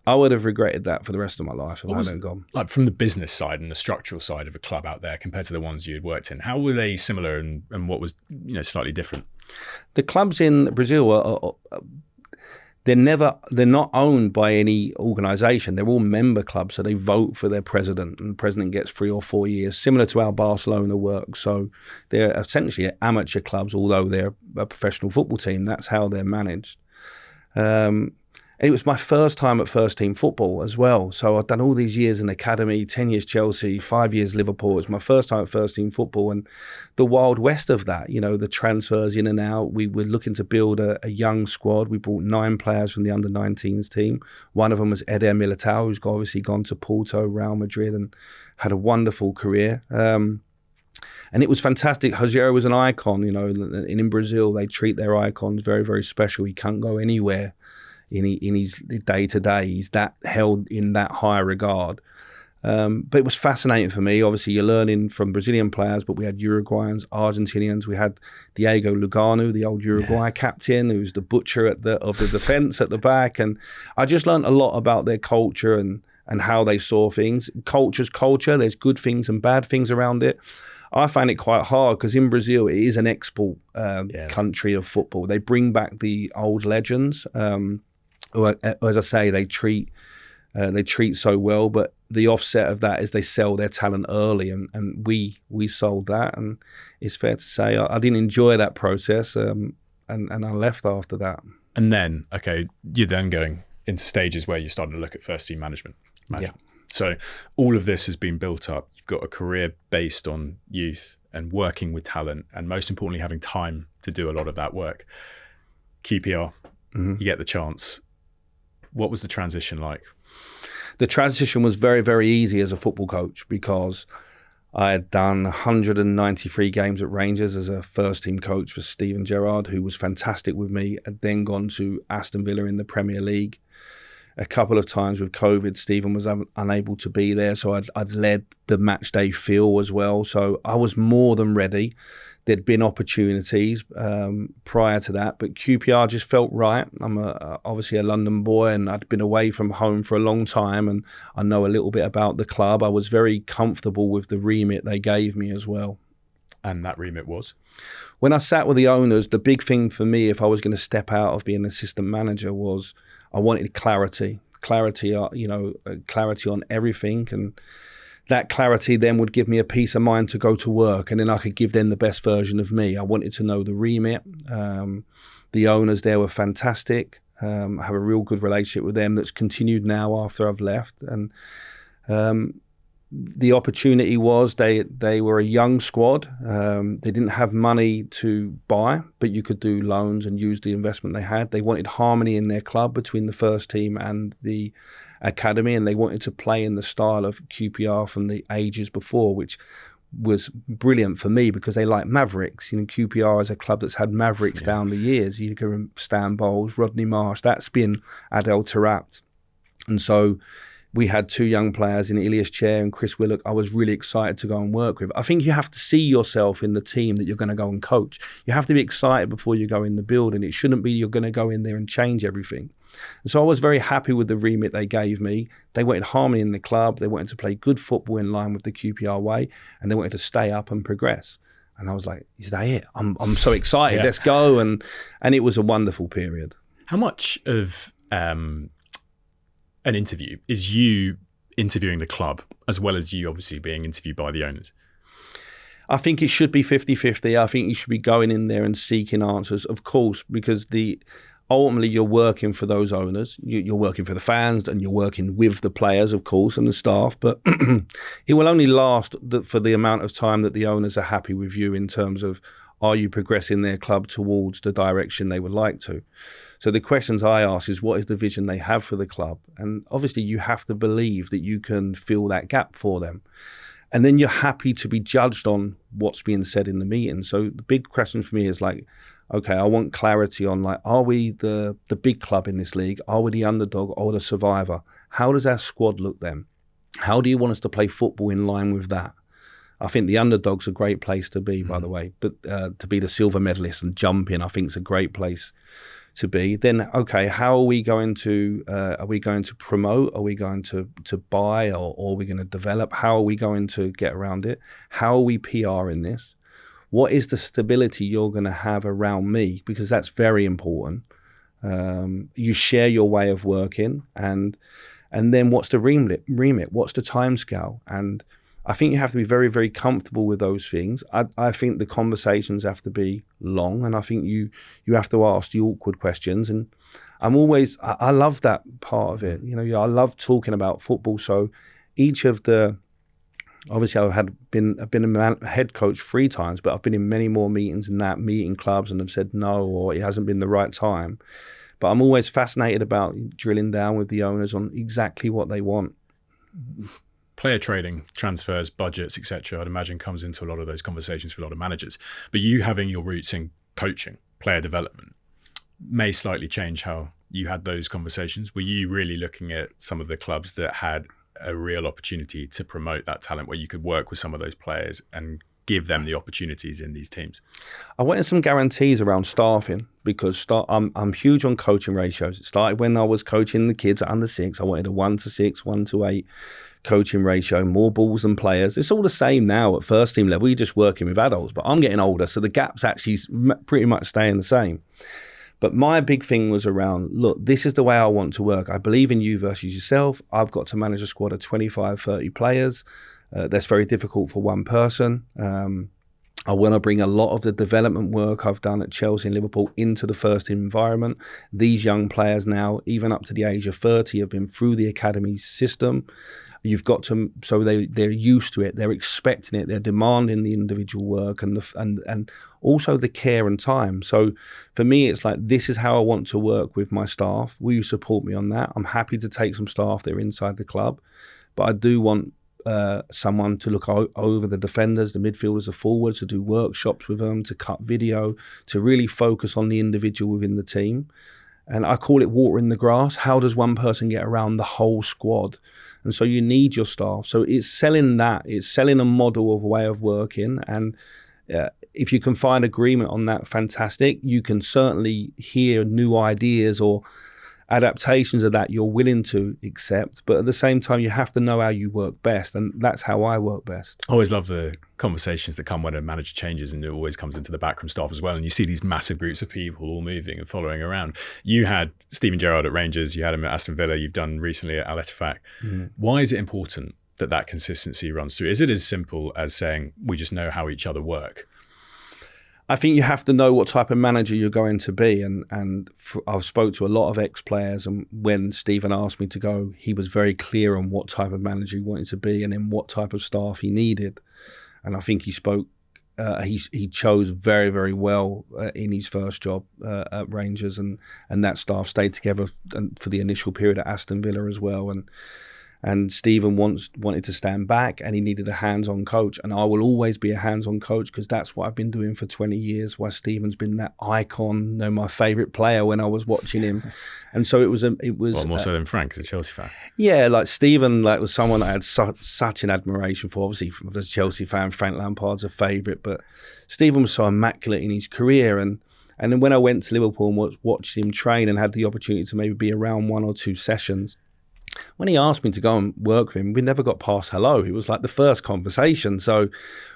I would have regretted that for the rest of my life if I hadn't gone. Like, from the business side and the structural side of a club out there compared to the ones you had worked in, how were they similar, and what was slightly different? The clubs in Brazil they're not owned by any organisation. They're all member clubs, so they vote for their president, and the president gets 3 or 4 years, similar to how Barcelona works. So they're essentially amateur clubs, although they're a professional football team. That's how they're managed. And it was my first time at first team football as well. So I'd done all these years in the academy, 10 years Chelsea, 5 years Liverpool. It was my first time at first team football, and the wild west of that, the transfers in and out. We were looking to build a young squad. We brought 9 players from the under-19s team. One of them was Eder Militao, who's obviously gone to Porto, Real Madrid, and had a wonderful career. And it was fantastic. Rogério was an icon, in Brazil, they treat their icons very, very special. He can't go anywhere in his day-to-day. He's that held in that high regard. But it was fascinating for me. Obviously, you're learning from Brazilian players, but we had Uruguayans, Argentinians. We had Diego Lugano, the old Uruguay captain, who was the butcher of the defence at the back. And I just learned a lot about their culture and how they saw things. Culture's culture. There's good things and bad things around it. I find it quite hard because in Brazil, it is an export country of football. They bring back the old legends. Or, as I say, they treat so well, but the offset of that is they sell their talent early, and we sold that, and it's fair to say I didn't enjoy that process, and I left after that. And then, you're then going into stages where you're starting to look at first team management. Yeah. So all of this has been built up. You've got a career based on youth and working with talent, and most importantly, having time to do a lot of that work. QPR, you get the chance. What was the transition like? The transition was very, very easy as a football coach, because I had done 193 games at Rangers as a first team coach for Steven Gerrard, who was fantastic with me. I'd then gone to Aston Villa in the Premier League. A couple of times with COVID, Steven was unable to be there, so I'd led the match day feel as well. So I was more than ready. There'd been opportunities prior to that, but QPR just felt right. I'm obviously a London boy, and I'd been away from home for a long time, and I know a little bit about the club. I was very comfortable with the remit they gave me as well. And that remit was? When I sat with the owners, the big thing for me, if I was going to step out of being an assistant manager, was I wanted clarity on everything, and that clarity then would give me a peace of mind to go to work, and then I could give them the best version of me. I wanted to know the remit. The owners there were fantastic. I have a real good relationship with them that's continued now after I've left. And the opportunity was they were a young squad. They didn't have money to buy, but you could do loans and use the investment they had. They wanted harmony in their club between the first team and the academy, and they wanted to play in the style of QPR from the ages before, which was brilliant for me because they like Mavericks. QPR is a club that's had Mavericks down the years. You can Stan Bowles, Rodney Marsh, that's been Adel Taarabt. And so we had two young players in Ilias Chair and Chris Willock I was really excited to go and work with. I think you have to see yourself in the team that you're going to go and coach. You have to be excited before you go in the building. It shouldn't be you're going to go in there and change everything. And so I was very happy with the remit they gave me. They wanted harmony in the club. They wanted to play good football in line with the QPR way, and they wanted to stay up and progress. And I was like, is that it? I'm so excited. Let's go. And it was a wonderful period. How much of an interview is you interviewing the club as well as you obviously being interviewed by the owners? I think it should be 50-50. I think you should be going in there and seeking answers, of course, because ultimately you're working for those owners. You're working for the fans and you're working with the players, of course, and the staff, but it will only last for the amount of time that the owners are happy with you in terms of, are you progressing their club towards the direction they would like to? So the questions I ask is, what is the vision they have for the club? And obviously you have to believe that you can fill that gap for them. And then you're happy to be judged on what's being said in the meeting. So the big question for me is like, okay, I want clarity on like, are we the big club in this league? Are we the underdog or the survivor? How does our squad look then? How do you want us to play football in line with that? I think the underdog's a great place to be, by the way, but to be the silver medalist and jump in, I think it's a great place to be. Then, okay, how are we going to promote? Are we going to buy or are we going to develop? How are we going to get around it? How are we PR in this? What is the stability you're going to have around me? Because that's very important. You share your way of working and then what's the remit? What's the timescale? And I think you have to be very, very comfortable with those things. I think the conversations have to be long, and I think you have to ask the awkward questions. And I love that part of it. I love talking about football. So each of obviously I've been a head coach 3 times, but I've been in many more meetings than that, meeting clubs, and have said no, or it hasn't been the right time. But I'm always fascinated about drilling down with the owners on exactly what they want. Player trading, transfers, budgets, etc., I'd imagine comes into a lot of those conversations for a lot of managers. But you having your roots in coaching, player development, may slightly change how you had those conversations. Were you really looking at some of the clubs that had a real opportunity to promote that talent, where you could work with some of those players and give them the opportunities in these teams? I wanted some guarantees around staffing because I'm huge on coaching ratios. It started when I was coaching the kids at under 6. I wanted a 1-6, 1-8 coaching ratio, more balls than players. It's all the same now at first team level. You're just working with adults, but I'm getting older, so the gap's actually pretty much staying the same. But my big thing was around, look, this is the way I want to work. I believe in you versus yourself. I've got to manage a squad of 25, 30 players. That's very difficult for one person. I want to bring a lot of the development work I've done at Chelsea and Liverpool into the first team environment. These young players now, even up to the age of 30, have been through the academy system. You've got to, so they're used to it. They're expecting it. They're demanding the individual work and also the care and time. So for me, it's like, this is how I want to work with my staff. Will you support me on that? I'm happy to take some staff that are inside the club, but I do want someone to look over the defenders, the midfielders, the forwards, to do workshops with them, to cut video, to really focus on the individual within the team. And I call it water in the grass. How does one person get around the whole squad? And so you need your staff. So it's selling that. It's selling a model of a way of working. And if you can find agreement on that, fantastic. You can certainly hear new ideas or adaptations of that you're willing to accept, but at the same time you have to know how you work best, and that's how I work best. I always love the conversations that come when a manager changes, and it always comes into the backroom staff as well, and you see these massive groups of people all moving and following around. You had Steven Gerrard at Rangers, you had him at Aston Villa, you've done recently at Al-Ettifaq. Why is it important that consistency runs through? Is it as simple as saying we just know how each other work? I think you have to know what type of manager you're going to be, I've spoke to a lot of ex-players, and when Steven asked me to go, he was very clear on what type of manager he wanted to be and then what type of staff he needed. And I think he chose very, very well in his first job at Rangers, and that staff stayed together for the initial period at Aston Villa as well. And Steven wanted to stand back, and he needed a hands-on coach. And I will always be a hands-on coach because that's what I've been doing for 20 years, why Steven's been that icon, my favourite player when I was watching him. And so it was well, more so than Frank, as a Chelsea fan. Yeah, like Steven was someone I had such an admiration for. Obviously, as a Chelsea fan, Frank Lampard's a favourite, but Steven was so immaculate in his career. And then when I went to Liverpool and watched him train and had the opportunity to maybe be around 1 or 2 sessions, when he asked me to go and work with him, we never got past hello. It was like the first conversation. So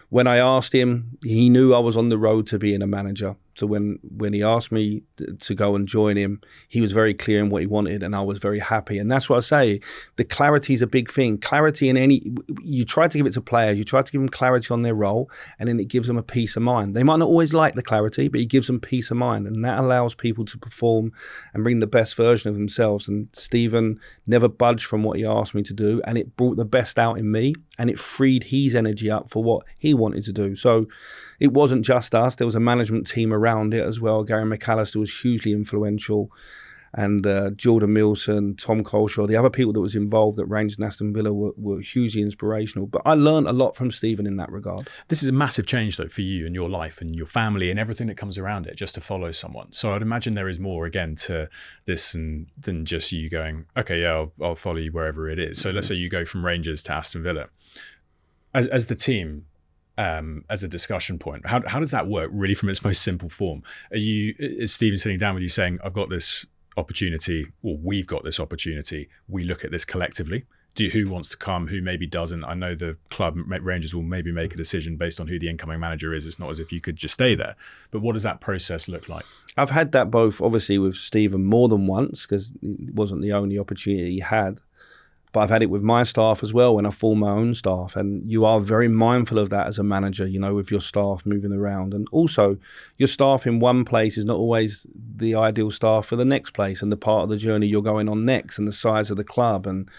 when I asked him, he knew I was on the road to being a manager. So when he asked me to go and join him, he was very clear in what he wanted, and I was very happy. And that's what I say, the clarity is a big thing. Clarity you try to give it to players, you try to give them clarity on their role, and then it gives them a peace of mind. They might not always like the clarity, but it gives them peace of mind, and that allows people to perform and bring the best version of themselves. And Steven never budged from what he asked me to do, and it brought the best out in me, and it freed his energy up for what he wanted to do. So it wasn't just us. There was a management team around it as well. Gary McAllister was hugely influential, and Jordan Milson, Tom Colshaw, the other people that was involved at Rangers and Aston Villa were hugely inspirational. But I learned a lot from Steven in that regard. This is a massive change, though, for you and your life and your family and everything that comes around it, just to follow someone. So I'd imagine there is more, again, to this than just you going, okay, yeah, I'll follow you wherever it is. So let's say you go from Rangers to Aston Villa. As the team, as a discussion point, how does that work really from its most simple form? Is Steven sitting down with you saying, I've got this opportunity, or we've got this opportunity, we look at this collectively? Who wants to come, who maybe doesn't? I know the club, Rangers, will maybe make a decision based on who the incoming manager is. It's not as if you could just stay there. But what does that process look like? I've had that both, obviously, with Steven more than once, because it wasn't the only opportunity he had. But I've had it with my staff as well when I form my own staff. And you are very mindful of that as a manager, with your staff moving around. And also, your staff in one place is not always the ideal staff for the next place and the part of the journey you're going on next, and the size of the club. And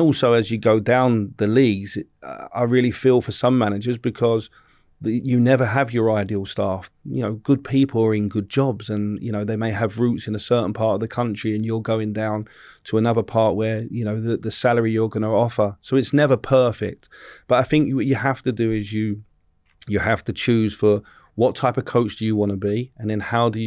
also, as you go down the leagues, I really feel for some managers, because you never have your ideal staff. Good people are in good jobs, and they may have roots in a certain part of the country, and you're going down to another part where the salary you're going to offer. So it's never perfect. But I think what you have to do is you have to choose for what type of coach do you want to be, and then how do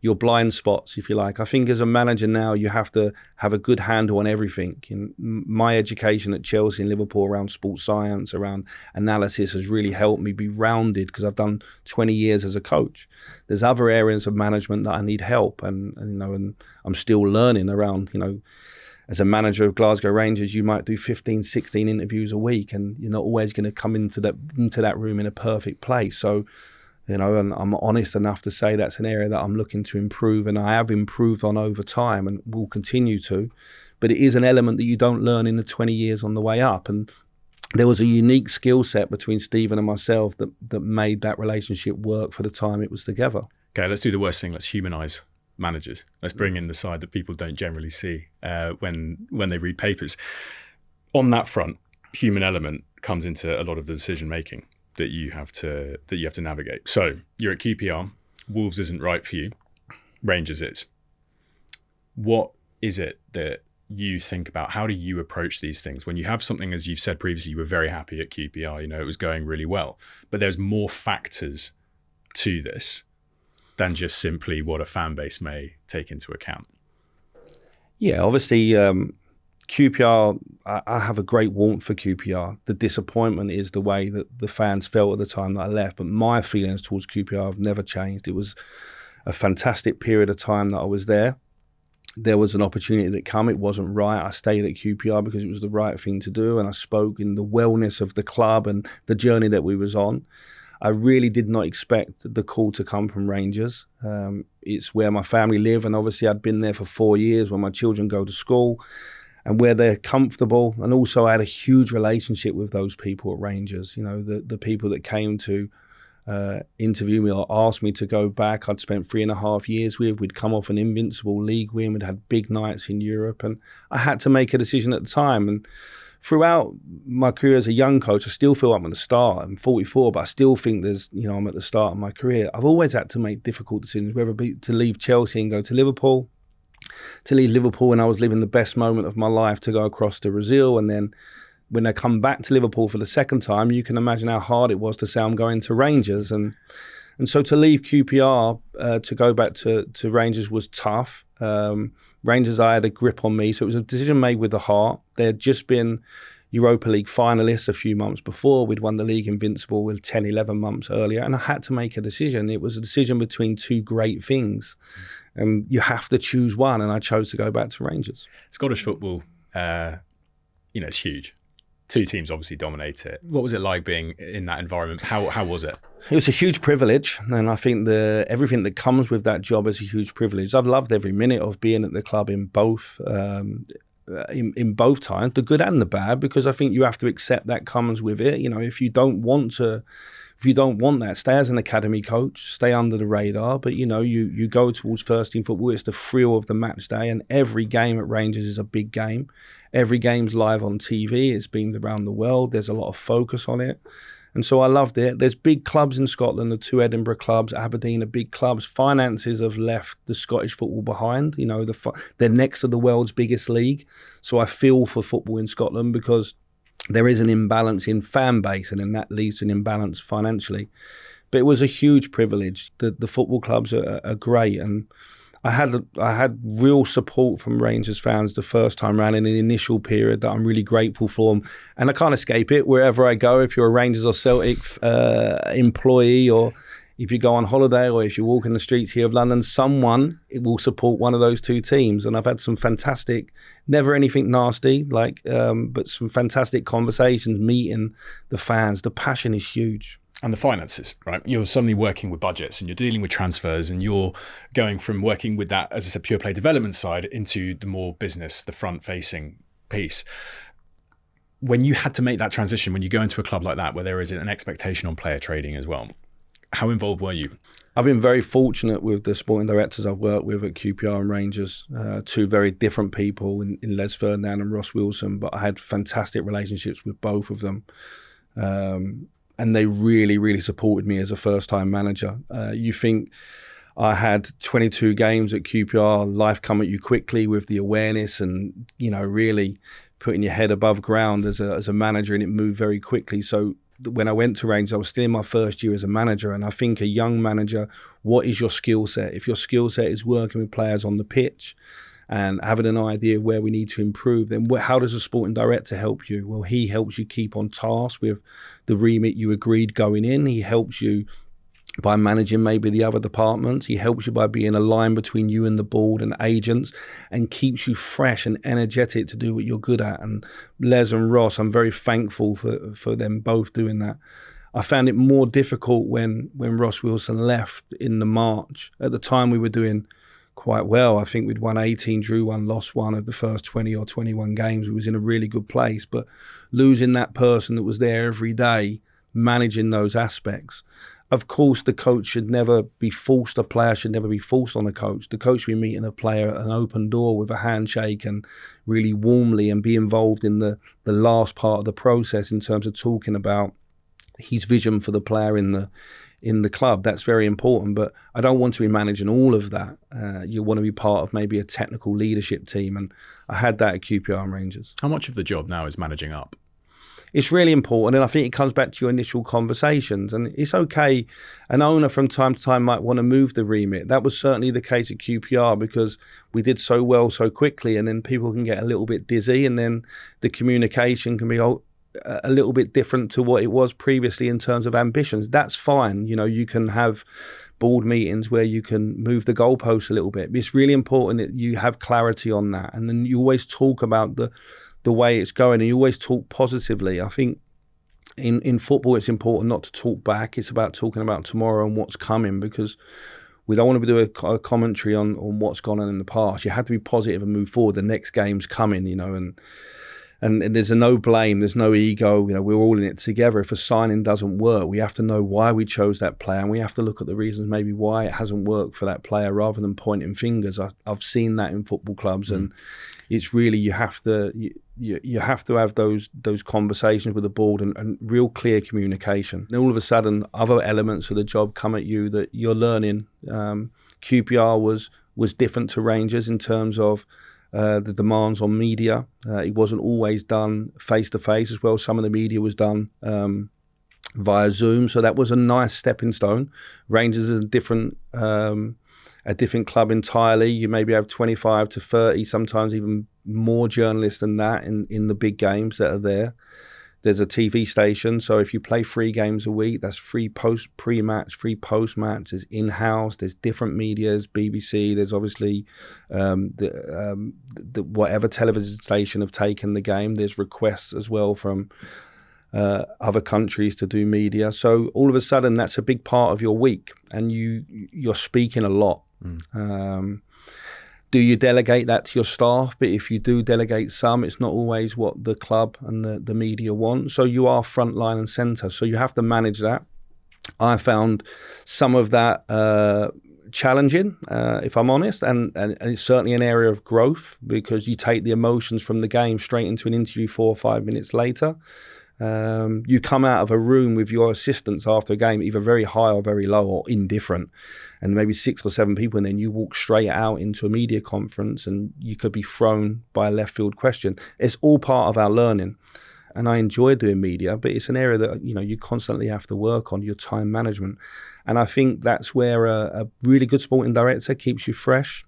your blind spots, if you like. I think as a manager now, you have to have a good handle on everything. My education at Chelsea and Liverpool around sports science, around analysis, has really helped me be rounded, because I've done 20 years as a coach. There's other areas of management that I need help, and I'm still learning around, as a manager of Glasgow Rangers, you might do 15, 16 interviews a week, and you're not always going to come into that room in a perfect place. So, and I'm honest enough to say that's an area that I'm looking to improve, and I have improved on over time and will continue to. But it is an element that you don't learn in the 20 years on the way up. And there was a unique skill set between Steven and myself that made that relationship work for the time it was together. Okay, let's do the worst thing. Let's humanise managers. Let's bring in the side that people don't generally see when they read papers. On that front, human element comes into a lot of the decision making that you have to navigate. So you're at QPR, Wolves isn't right for you, Rangers is. What is it that you think about? How do you approach these things? When you have something, as you've said previously, you were very happy at QPR, it was going really well, but there's more factors to this than just simply what a fan base may take into account. Yeah, obviously, QPR, I have a great warmth for QPR. The disappointment is the way that the fans felt at the time that I left, but my feelings towards QPR have never changed. It was a fantastic period of time that I was there. There was an opportunity that came. It wasn't right. I stayed at QPR because it was the right thing to do, and I spoke in the wellness of the club and the journey that we was on. I really did not expect the call to come from Rangers. It's where my family live, and obviously I'd been there for 4 years, where my children go to school, and where they're comfortable. And also I had a huge relationship with those people at Rangers, the people that came to interview me or ask me to go back. I'd spent 3.5 years with. We'd come off an invincible league win. We'd had big nights in Europe, and I had to make a decision at the time. And throughout my career as a young coach, I still feel I'm at the start. I'm 44, but I still think I'm at the start of my career. I've always had to make difficult decisions, whether it be to leave Chelsea and go to Liverpool, to leave Liverpool when I was living the best moment of my life, to go across to Brazil, and then when I come back to Liverpool for the second time, you can imagine how hard it was to say I'm going to Rangers. And so to leave QPR to go back to Rangers was tough. Rangers, I had a grip on me, so it was a decision made with the heart. They had just been Europa League finalists a few months before. We'd won the league invincible with 10, 11 months earlier, and I had to make a decision. It was a decision between two great things, and you have to choose one, and I chose to go back to Rangers. Scottish football, it's huge. Two teams obviously dominate it. What was it like being in that environment? How was it? It was a huge privilege, and I think everything that comes with that job is a huge privilege. I've loved every minute of being at the club in both in both times, the good and the bad, because I think you have to accept that comes with it. If you don't want that, stay as an academy coach, stay under the radar. But you go towards first team football. It's the thrill of the match day, and every game at Rangers is a big game. Every game's live on TV. It's beamed around the world. There's a lot of focus on it. And so I loved it. There's big clubs in Scotland, the two Edinburgh clubs, Aberdeen are big clubs. Finances have left the Scottish football behind. They're next to the world's biggest league. So I feel for football in Scotland because there is an imbalance in fan base, and then that leads to an imbalance financially. But it was a huge privilege. The football clubs are great, and I had real support from Rangers fans the first time round in the initial period that I'm really grateful for. And I can't escape it wherever I go. If you're a Rangers or Celtic employee, or if you go on holiday, or if you walk in the streets here of London, someone will support one of those two teams. And I've had some fantastic, never anything nasty, but some fantastic conversations, meeting the fans. The passion is huge. And the finances, right? You're suddenly working with budgets, and you're dealing with transfers, and you're going from working with that, as I said, pure play development side into the more business, the front-facing piece. When you had to make that transition, when you go into a club like that, where there is an expectation on player trading as well, how involved were you? I've been very fortunate with the sporting directors I've worked with at QPR and Rangers, two very different people in Les Ferdinand and Ross Wilson, but I had fantastic relationships with both of them. And they really, really supported me as a first-time manager. You think I had 22 games at QPR, life come at you quickly with the awareness and, really putting your head above ground as a manager, and it moved very quickly. So when I went to Rangers, I was still in my first year as a manager, and I think a young manager, what is your skill set? If your skill set is working with players on the pitch and having an idea of where we need to improve, then how does a sporting director help you? Well, he helps you keep on task with the remit you agreed going in. He helps you by managing maybe the other departments. He helps you by being a line between you and the board and agents, and keeps you fresh and energetic to do what you're good at. And Les and Ross, I'm very thankful for them both doing that. I found it more difficult when Ross Wilson left in the March. At the time, we were doing quite well. I think we'd won 18, drew one, lost one of the first 20 or 21 games. We was in a really good place, but losing that person that was there every day, managing those aspects. Of course, the coach should never be forced, a player should never be forced on a coach. The coach should be meeting a player at an open door with a handshake and really warmly, and be involved in the last part of the process in terms of talking about his vision for the player in the club. That's very important, but I don't want to be managing all of that. You want to be part of maybe a technical leadership team, and I had that at QPR and Rangers. How much of the job now is managing up? It's really important, and I think it comes back to your initial conversations. And it's okay, an owner from time to time might want to move the remit. That was certainly the case at QPR because we did so well so quickly, and then people can get a little bit dizzy, and then the communication can be a little bit different to what it was previously in terms of ambitions. That's fine. You can have board meetings where you can move the goalposts a little bit. It's really important that you have clarity on that, and then you always talk about the way it's going, and you always talk positively. I think in football it's important not to talk back. It's about talking about tomorrow and what's coming, because we don't want to do a commentary on what's gone on in the past. You have to be positive and move forward. The next game's coming, and And there's no blame, there's no ego. We're all in it together. If a signing doesn't work, we have to know why we chose that player, and we have to look at the reasons maybe why it hasn't worked for that player, rather than pointing fingers. I've seen that in football clubs, and it's really you have to have those conversations with the board and real clear communication. And all of a sudden, other elements of the job come at you that you're learning. QPR was different to Rangers in terms of the demands on media. It wasn't always done face-to-face as well. Some of the media was done via Zoom. So that was a nice stepping stone. Rangers is a different club entirely. You maybe have 25 to 30, sometimes even more journalists than that in the big games that are there. There's a TV station, so if you play 3 games a week, that's free pre-match, free post-match. There's in-house, there's different medias, BBC. There's obviously the whatever television station have taken the game. There's requests as well from other countries to do media. So all of a sudden, that's a big part of your week, and you're speaking a lot. Do you delegate that to your staff? But if you do delegate some, it's not always what the club and the media want. So you are front line and centre. So you have to manage that. I found some of that challenging, if I'm honest, and it's certainly an area of growth, because you take the emotions from the game straight into an interview 4 or 5 minutes later. You come out of a room with your assistants after a game, either very high or very low or indifferent, and maybe 6 or 7 people, and then you walk straight out into a media conference and you could be thrown by a left field question. It's all part of our learning, and I enjoy doing media, but it's an area that you constantly have to work on, your time management. And I think that's where a really good sporting director keeps you fresh.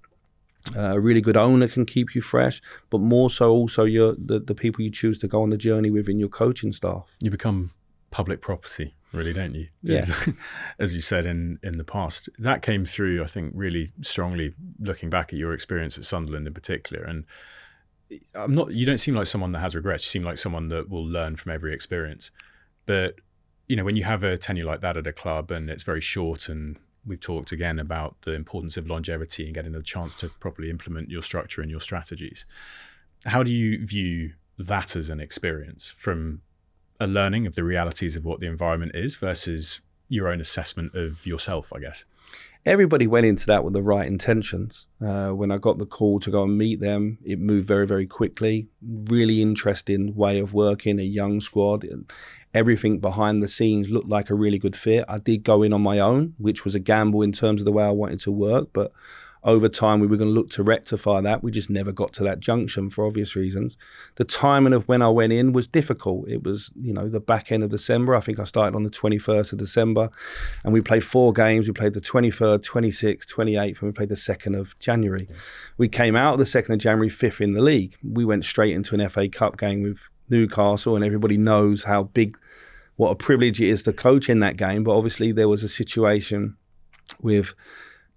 A really good owner can keep you fresh, but more so also the people you choose to go on the journey with in your coaching staff. You become public property, really, don't you? Yeah. As you said in the past. That came through, I think, really strongly looking back at your experience at Sunderland in particular. And you don't seem like someone that has regrets. You seem like someone that will learn from every experience. But, when you have a tenure like that at a club and it's very short, and we've talked again about the importance of longevity and getting the chance to properly implement your structure and your strategies. How do you view that as an experience, from a learning of the realities of what the environment is versus your own assessment of yourself, I guess? Everybody went into that with the right intentions. When I got the call to go and meet them, it moved very, very quickly. Really interesting way of working, a young squad. Everything behind the scenes looked like a really good fit. I did go in on my own, which was a gamble in terms of the way I wanted to work, but over time we were going to look to rectify that. We just never got to that junction for obvious reasons. The timing of when I went in was difficult. It was, the back end of December. I think I started on the 21st of December, and we played 4 games. We played the 23rd, 26th, 28th, and we played the 2nd of January. We came out of the 2nd of January 5th in the league. We went straight into an FA Cup game with Newcastle, and everybody knows what a privilege it is to coach in that game. But obviously there was a situation with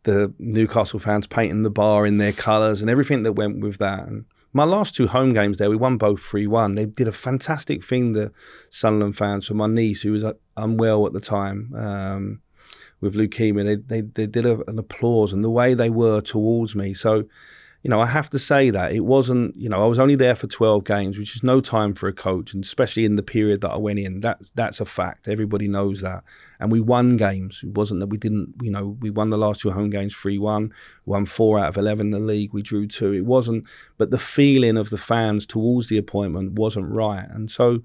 the Newcastle fans painting the bar in their colours and everything that went with that. And my last 2 home games there, we won both 3-1. They did a fantastic thing, the Sunderland fans, for my niece, who was unwell at the time with leukemia. They did an applause, and the way they were towards me. So, I have to say that it wasn't, I was only there for 12 games, which is no time for a coach, and especially in the period that I went in. That's a fact. Everybody knows that. And we won games. It wasn't that we didn't, we won the last 2 home games 3-1, won 4 out of 11 in the league, we drew 2. It wasn't, but the feeling of the fans towards the appointment wasn't right. And so...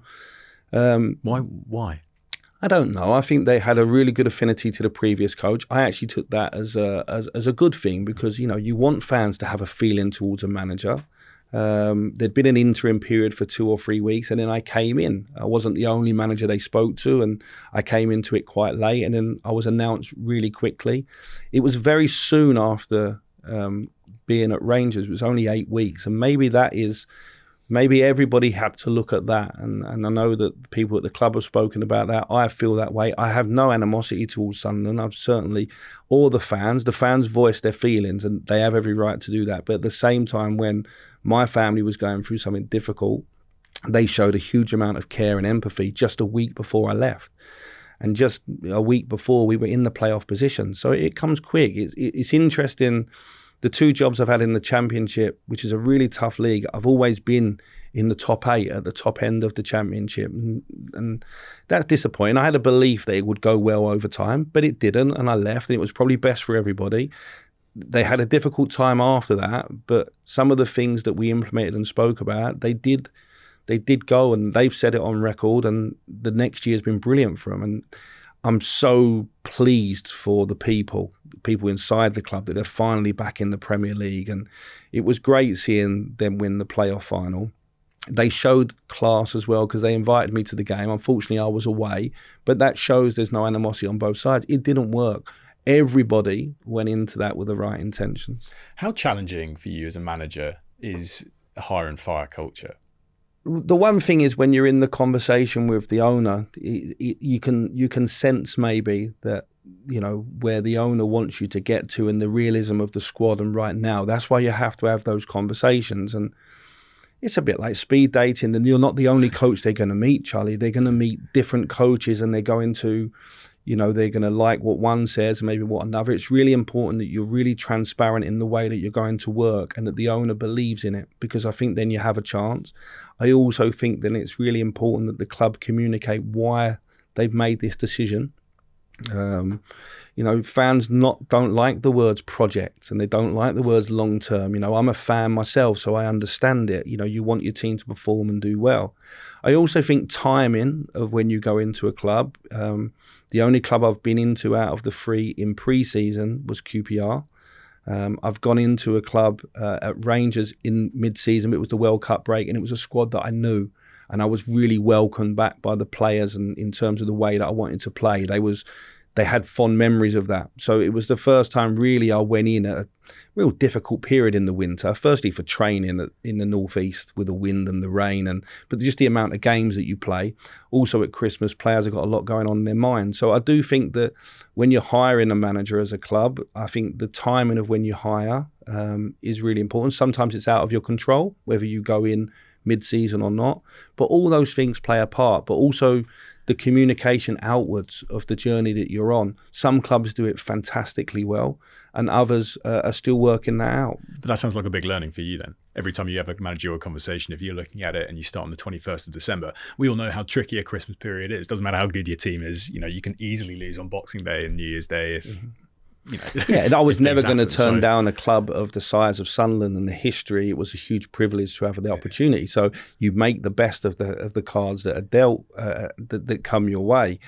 Why? I don't know. I think they had a really good affinity to the previous coach. I actually took that as a good thing, because you want fans to have a feeling towards a manager. There'd been an interim period for 2 or 3 weeks, and then I came in. I wasn't the only manager they spoke to, and I came into it quite late, and then I was announced really quickly. It was very soon after being at Rangers. It was only 8 weeks, and maybe everybody had to look at that. And I know that people at the club have spoken about that. I feel that way. I have no animosity towards Sunderland. I've certainly, or the fans voice their feelings, and they have every right to do that. But at the same time, when my family was going through something difficult, they showed a huge amount of care and empathy just a week before I left. And just a week before, we were in the playoff position. So it comes quick. It's interesting. The 2 jobs I've had in the Championship, which is a really tough league, I've always been in the top 8 at the top end of the championship. And that's disappointing. I had a belief that it would go well over time, but it didn't, and I left, and it was probably best for everybody. They had a difficult time after that, but some of the things that we implemented and spoke about, they did go, and they've said it on record, and the next year has been brilliant for them. And I'm so pleased for the people inside the club that they're finally back in the Premier League. And it was great seeing them win the playoff final. They showed class as well because they invited me to the game. Unfortunately, I was away, but that shows there's no animosity on both sides. It didn't work. Everybody went into that with the right intentions. How challenging for you as a manager is a hire and fire culture? The one thing is when you're in the conversation with the owner, you can sense maybe that, you know, where the owner wants you to get to and the realism of the squad. And right now, that's why you have to have those conversations. And it's a bit like speed dating. And you're not the only coach they're going to meet, Charlie. They're going to meet different coaches, and they're going to, you know, they're going to like what one says and maybe what another. It's really important that you're really transparent in the way that you're going to work and that the owner believes in it, because I think then you have a chance. I also think then it's really important that the club communicate why they've made this decision. You know, fans don't like the words project, and they don't like the words long term. You know, I'm a fan myself, so I understand it. You know, you want your team to perform and do well. I also think timing of when you go into a club. The only club I've been into out of the 3 in pre-season was QPR. I've gone into a club at Rangers in mid-season. It was the World Cup break, and it was a squad that I knew, and I was really welcomed back by the players, and in terms of the way that I wanted to play. They had fond memories of that. So it was the first time really I went in at a real difficult period in the winter, firstly for training in the northeast with the wind and the rain, but just the amount of games that you play. Also at Christmas, players have got a lot going on in their mind. So I do think that when you're hiring a manager as a club, I think the timing of when you hire is really important. Sometimes it's out of your control, whether you go in mid-season or not, but all those things play a part. But also the communication outwards of the journey that you're on. Some clubs do it fantastically well, and others are still working that out. But that sounds like a big learning for you then. Every time you have a managerial conversation, if you're looking at it and you start on the 21st of December, we all know how tricky a Christmas period is. Doesn't matter how good your team is. You know, you can easily lose on Boxing Day and New Year's Day if... You know, yeah, and I was never going to turn down a club of the size of Sunderland and the history. It was a huge privilege to have the opportunity. So you make the best of the cards that are dealt that come your way.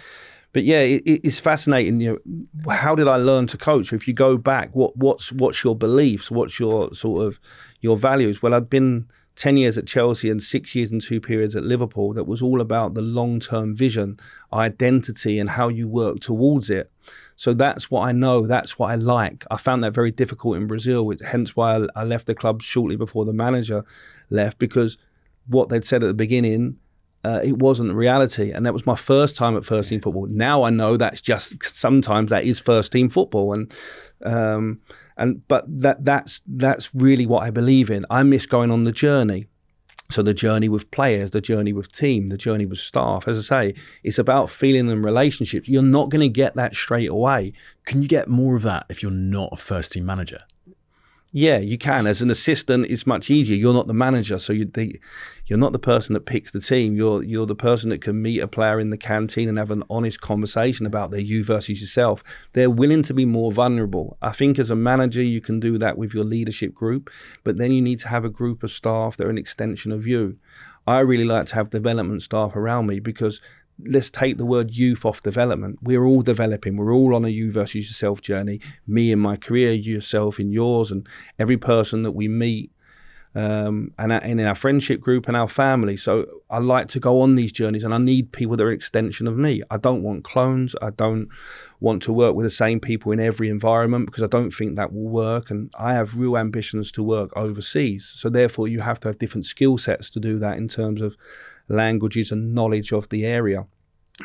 But yeah, it's fascinating. You know, how did I learn to coach? If you go back, what's your beliefs? What's your sort of your values? Well, I'd been 10 years at Chelsea and 6 years and 2 periods at Liverpool. That was all about the long-term vision, identity, and how you work towards it. So that's what I know. That's what I like. I found that very difficult in Brazil, hence why I left the club shortly before the manager left, because what they'd said at the beginning, it wasn't reality. And that was my first time at first team football. Now I know that's just sometimes that is first team football. But that's really what I believe in. I miss going on the journey. So the journey with players, the journey with team, the journey with staff. As I say, it's about feeling and relationships. You're not going to get that straight away. Can you get more of that if you're not a first team manager? Yeah, you can. As an assistant, it's much easier. You're not the manager, so you're not the person that picks the team. You're the person that can meet a player in the canteen and have an honest conversation about their you versus yourself. They're willing to be more vulnerable. I think as a manager, you can do that with your leadership group, but then you need to have a group of staff that are an extension of you. I really like to have development staff around me because let's take the word youth off development. We're all developing. We're all on a you versus yourself journey. Me in my career, yourself in yours, and every person that we meet and in our friendship group and our family. So I like to go on these journeys, and I need people that are an extension of me. I don't want clones. I don't want to work with the same people in every environment because I don't think that will work. And I have real ambitions to work overseas. So therefore, you have to have different skill sets to do that in terms of languages and knowledge of the area.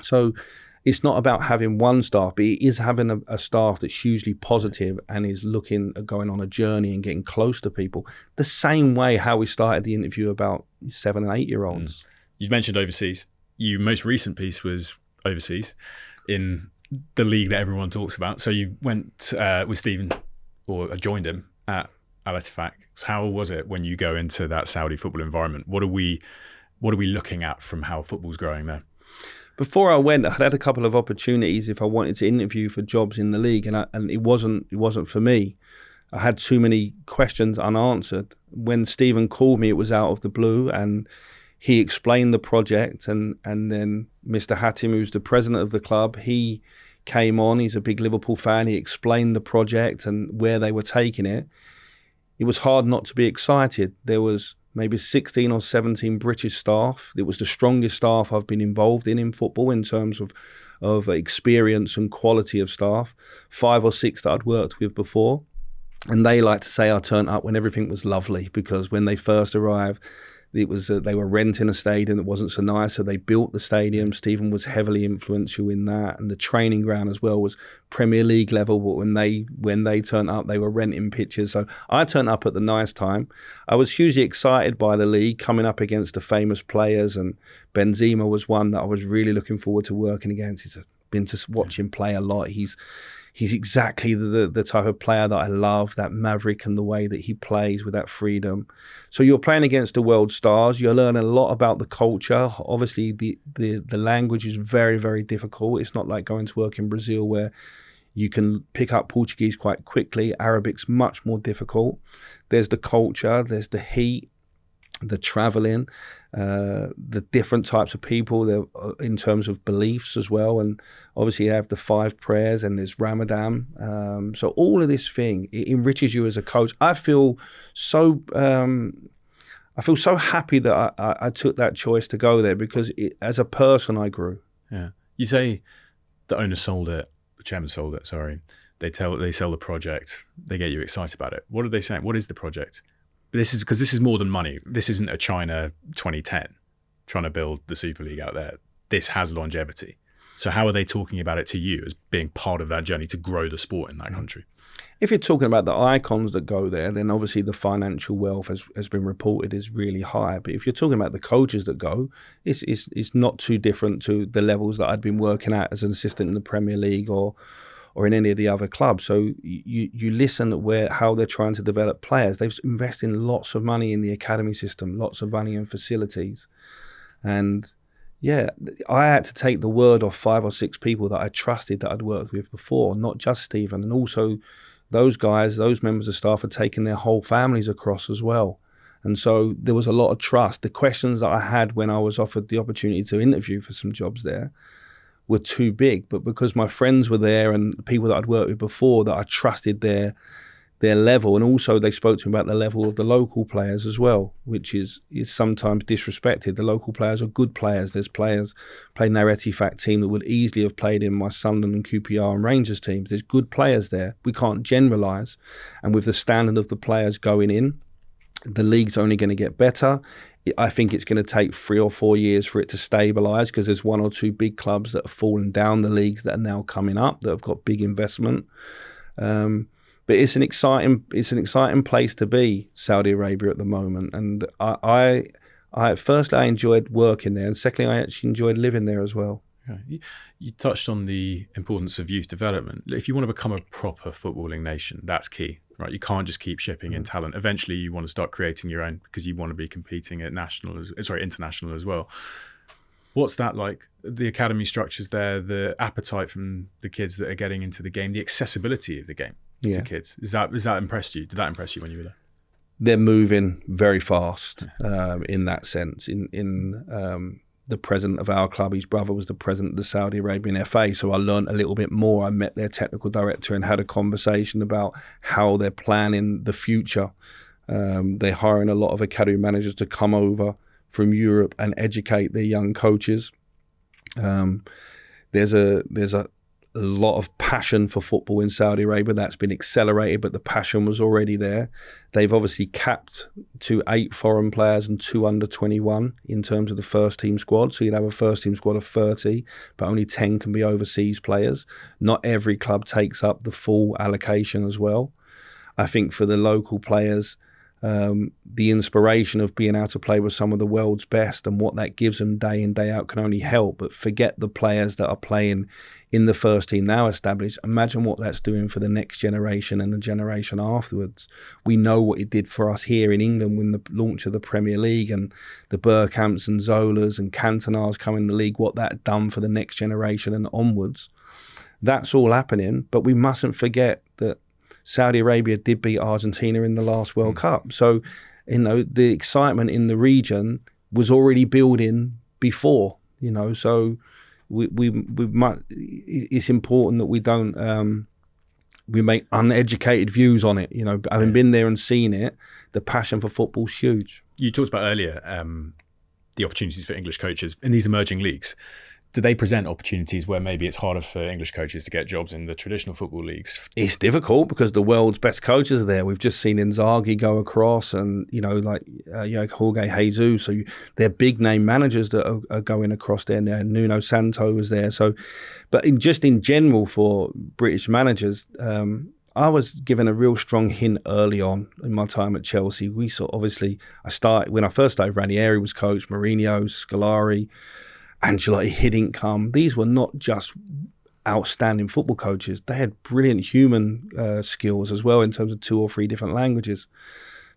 So it's not about having one staff, but it is having a staff that's hugely positive and is looking at going on a journey and getting close to people. The same way how we started the interview about 7 and 8 year olds. You mentioned overseas. Your most recent piece was overseas in the league that everyone talks about. So you went with Steven, or joined him at Al-Ettifaq. So how was it when you go into that Saudi football environment? What are we looking at from how football's growing there? Before I went, I had a couple of opportunities if I wanted to interview for jobs in the league, and it wasn't for me. I had too many questions unanswered. When Steven called me, it was out of the blue, and he explained the project, and then Mr. Hatim, who's the president of the club, he came on. He's a big Liverpool fan. He explained the project and where they were taking it. It was hard not to be excited. There was maybe 16 or 17 British staff. It was the strongest staff I've been involved in football in terms of experience and quality of staff. 5 or 6 that I'd worked with before. And they like to say I turned up when everything was lovely, because when they first arrived, it was they were renting a stadium that wasn't so nice, so they built the stadium. Steven was heavily influential in that, and the training ground as well was Premier League level. But when they turned up, they were renting pitches. So I turned up at the nice time. I was hugely excited by the league, coming up against the famous players, and Benzema was one that I was really looking forward to working against. He's been to watch him play a lot. He's exactly the type of player that I love, that Maverick, and the way that he plays with that freedom. So you're playing against the world stars. You're learning a lot about the culture. Obviously, the language is very, very difficult. It's not like going to work in Brazil where you can pick up Portuguese quite quickly. Arabic's much more difficult. There's the culture, there's the heat, the traveling, the different types of people in terms of beliefs as well. And obviously you have the 5 prayers and there's Ramadan. So all of this thing, it enriches you as a coach. I feel so happy that I took that choice to go there, because as a person I grew. Yeah. You say the owner sold it, the chairman sold it, sorry. They sell the project, they get you excited about it. What are they saying? What is the project? This is more than money. This isn't a China 2010 trying to build the Super League out there. This has longevity. So how are they talking about it to you as being part of that journey to grow the sport in that country? If you're talking about the icons that go there, then obviously the financial wealth has been reported is really high. But if you're talking about the coaches that go, it's not too different to the levels that I'd been working at as an assistant in the Premier League or in any of the other clubs. So you listen at how they're trying to develop players. They've invested lots of money in the academy system, lots of money in facilities. And yeah, I had to take the word of 5 or 6 people that I trusted, that I'd worked with before, not just Steven. And also those guys, those members of staff had taken their whole families across as well. And so there was a lot of trust. The questions that I had when I was offered the opportunity to interview for some jobs there were too big, but because my friends were there and people that I'd worked with before, that I trusted their level, and also they spoke to me about the level of the local players as well, which is sometimes disrespected. The local players are good players. There's players playing their Al-Ettifaq team that would easily have played in my Sunderland and QPR and Rangers teams. There's good players there. We can't generalise, and with the standard of the players going in, the league's only going to get better. I think it's going to take 3 or 4 years for it to stabilise, because there's 1 or 2 big clubs that have fallen down the leagues that are now coming up, that have got big investment. But it's an exciting place to be, Saudi Arabia at the moment. And I firstly, I enjoyed working there, and secondly, I actually enjoyed living there as well. Yeah. You touched on the importance of youth development. If you want to become a proper footballing nation, that's key, right? You can't just keep shipping in talent. Eventually, you want to start creating your own, because you want to be competing at international as well. What's that like? The academy structures there, the appetite from the kids that are getting into the game, the accessibility of the game to kids. Is that impressed you? Did that impress you when you were there? They're moving very fast in that sense. The president of our club, his brother was the president of the Saudi Arabian FA, so I learned a little bit more. I met their technical director and had a conversation about how they're planning the future. They're hiring a lot of academy managers to come over from Europe and educate their young coaches. There's a lot of passion for football in Saudi Arabia. That's been accelerated, but the passion was already there. They've obviously capped to 8 foreign players and 2 under 21 in terms of the first team squad. So you'd have a first team squad of 30, but only 10 can be overseas players. Not every club takes up the full allocation as well. I think for the local players, the inspiration of being able to play with some of the world's best and what that gives them day in, day out can only help. But forget the players that are playing in the first team now established. Imagine what that's doing for the next generation and the generation afterwards. We know what it did for us here in England when the launch of the Premier League and the Bergkamps and Zolas and Cantonars coming in the league, what that done for the next generation and onwards. That's all happening, but we mustn't forget that Saudi Arabia did beat Argentina in the last World Cup. So, the excitement in the region was already building before, so we might, it's important that we don't, we make uneducated views on it. Having been there and seen it, the passion for football is huge. You talked about earlier the opportunities for English coaches in these emerging leagues. Do they present opportunities where maybe it's harder for English coaches to get jobs in the traditional football leagues? It's difficult because the world's best coaches are there. We've just seen Inzaghi go across and, Jorge Jesus. So they're big name managers that are going across there. Nuno Santo was there. So, but in general for British managers, I was given a real strong hint early on in my time at Chelsea. When I first started, Ranieri was coach, Mourinho, Scolari, Ancelotti, he didn't come. These were not just outstanding football coaches. They had brilliant human skills as well in terms of 2 or 3 different languages.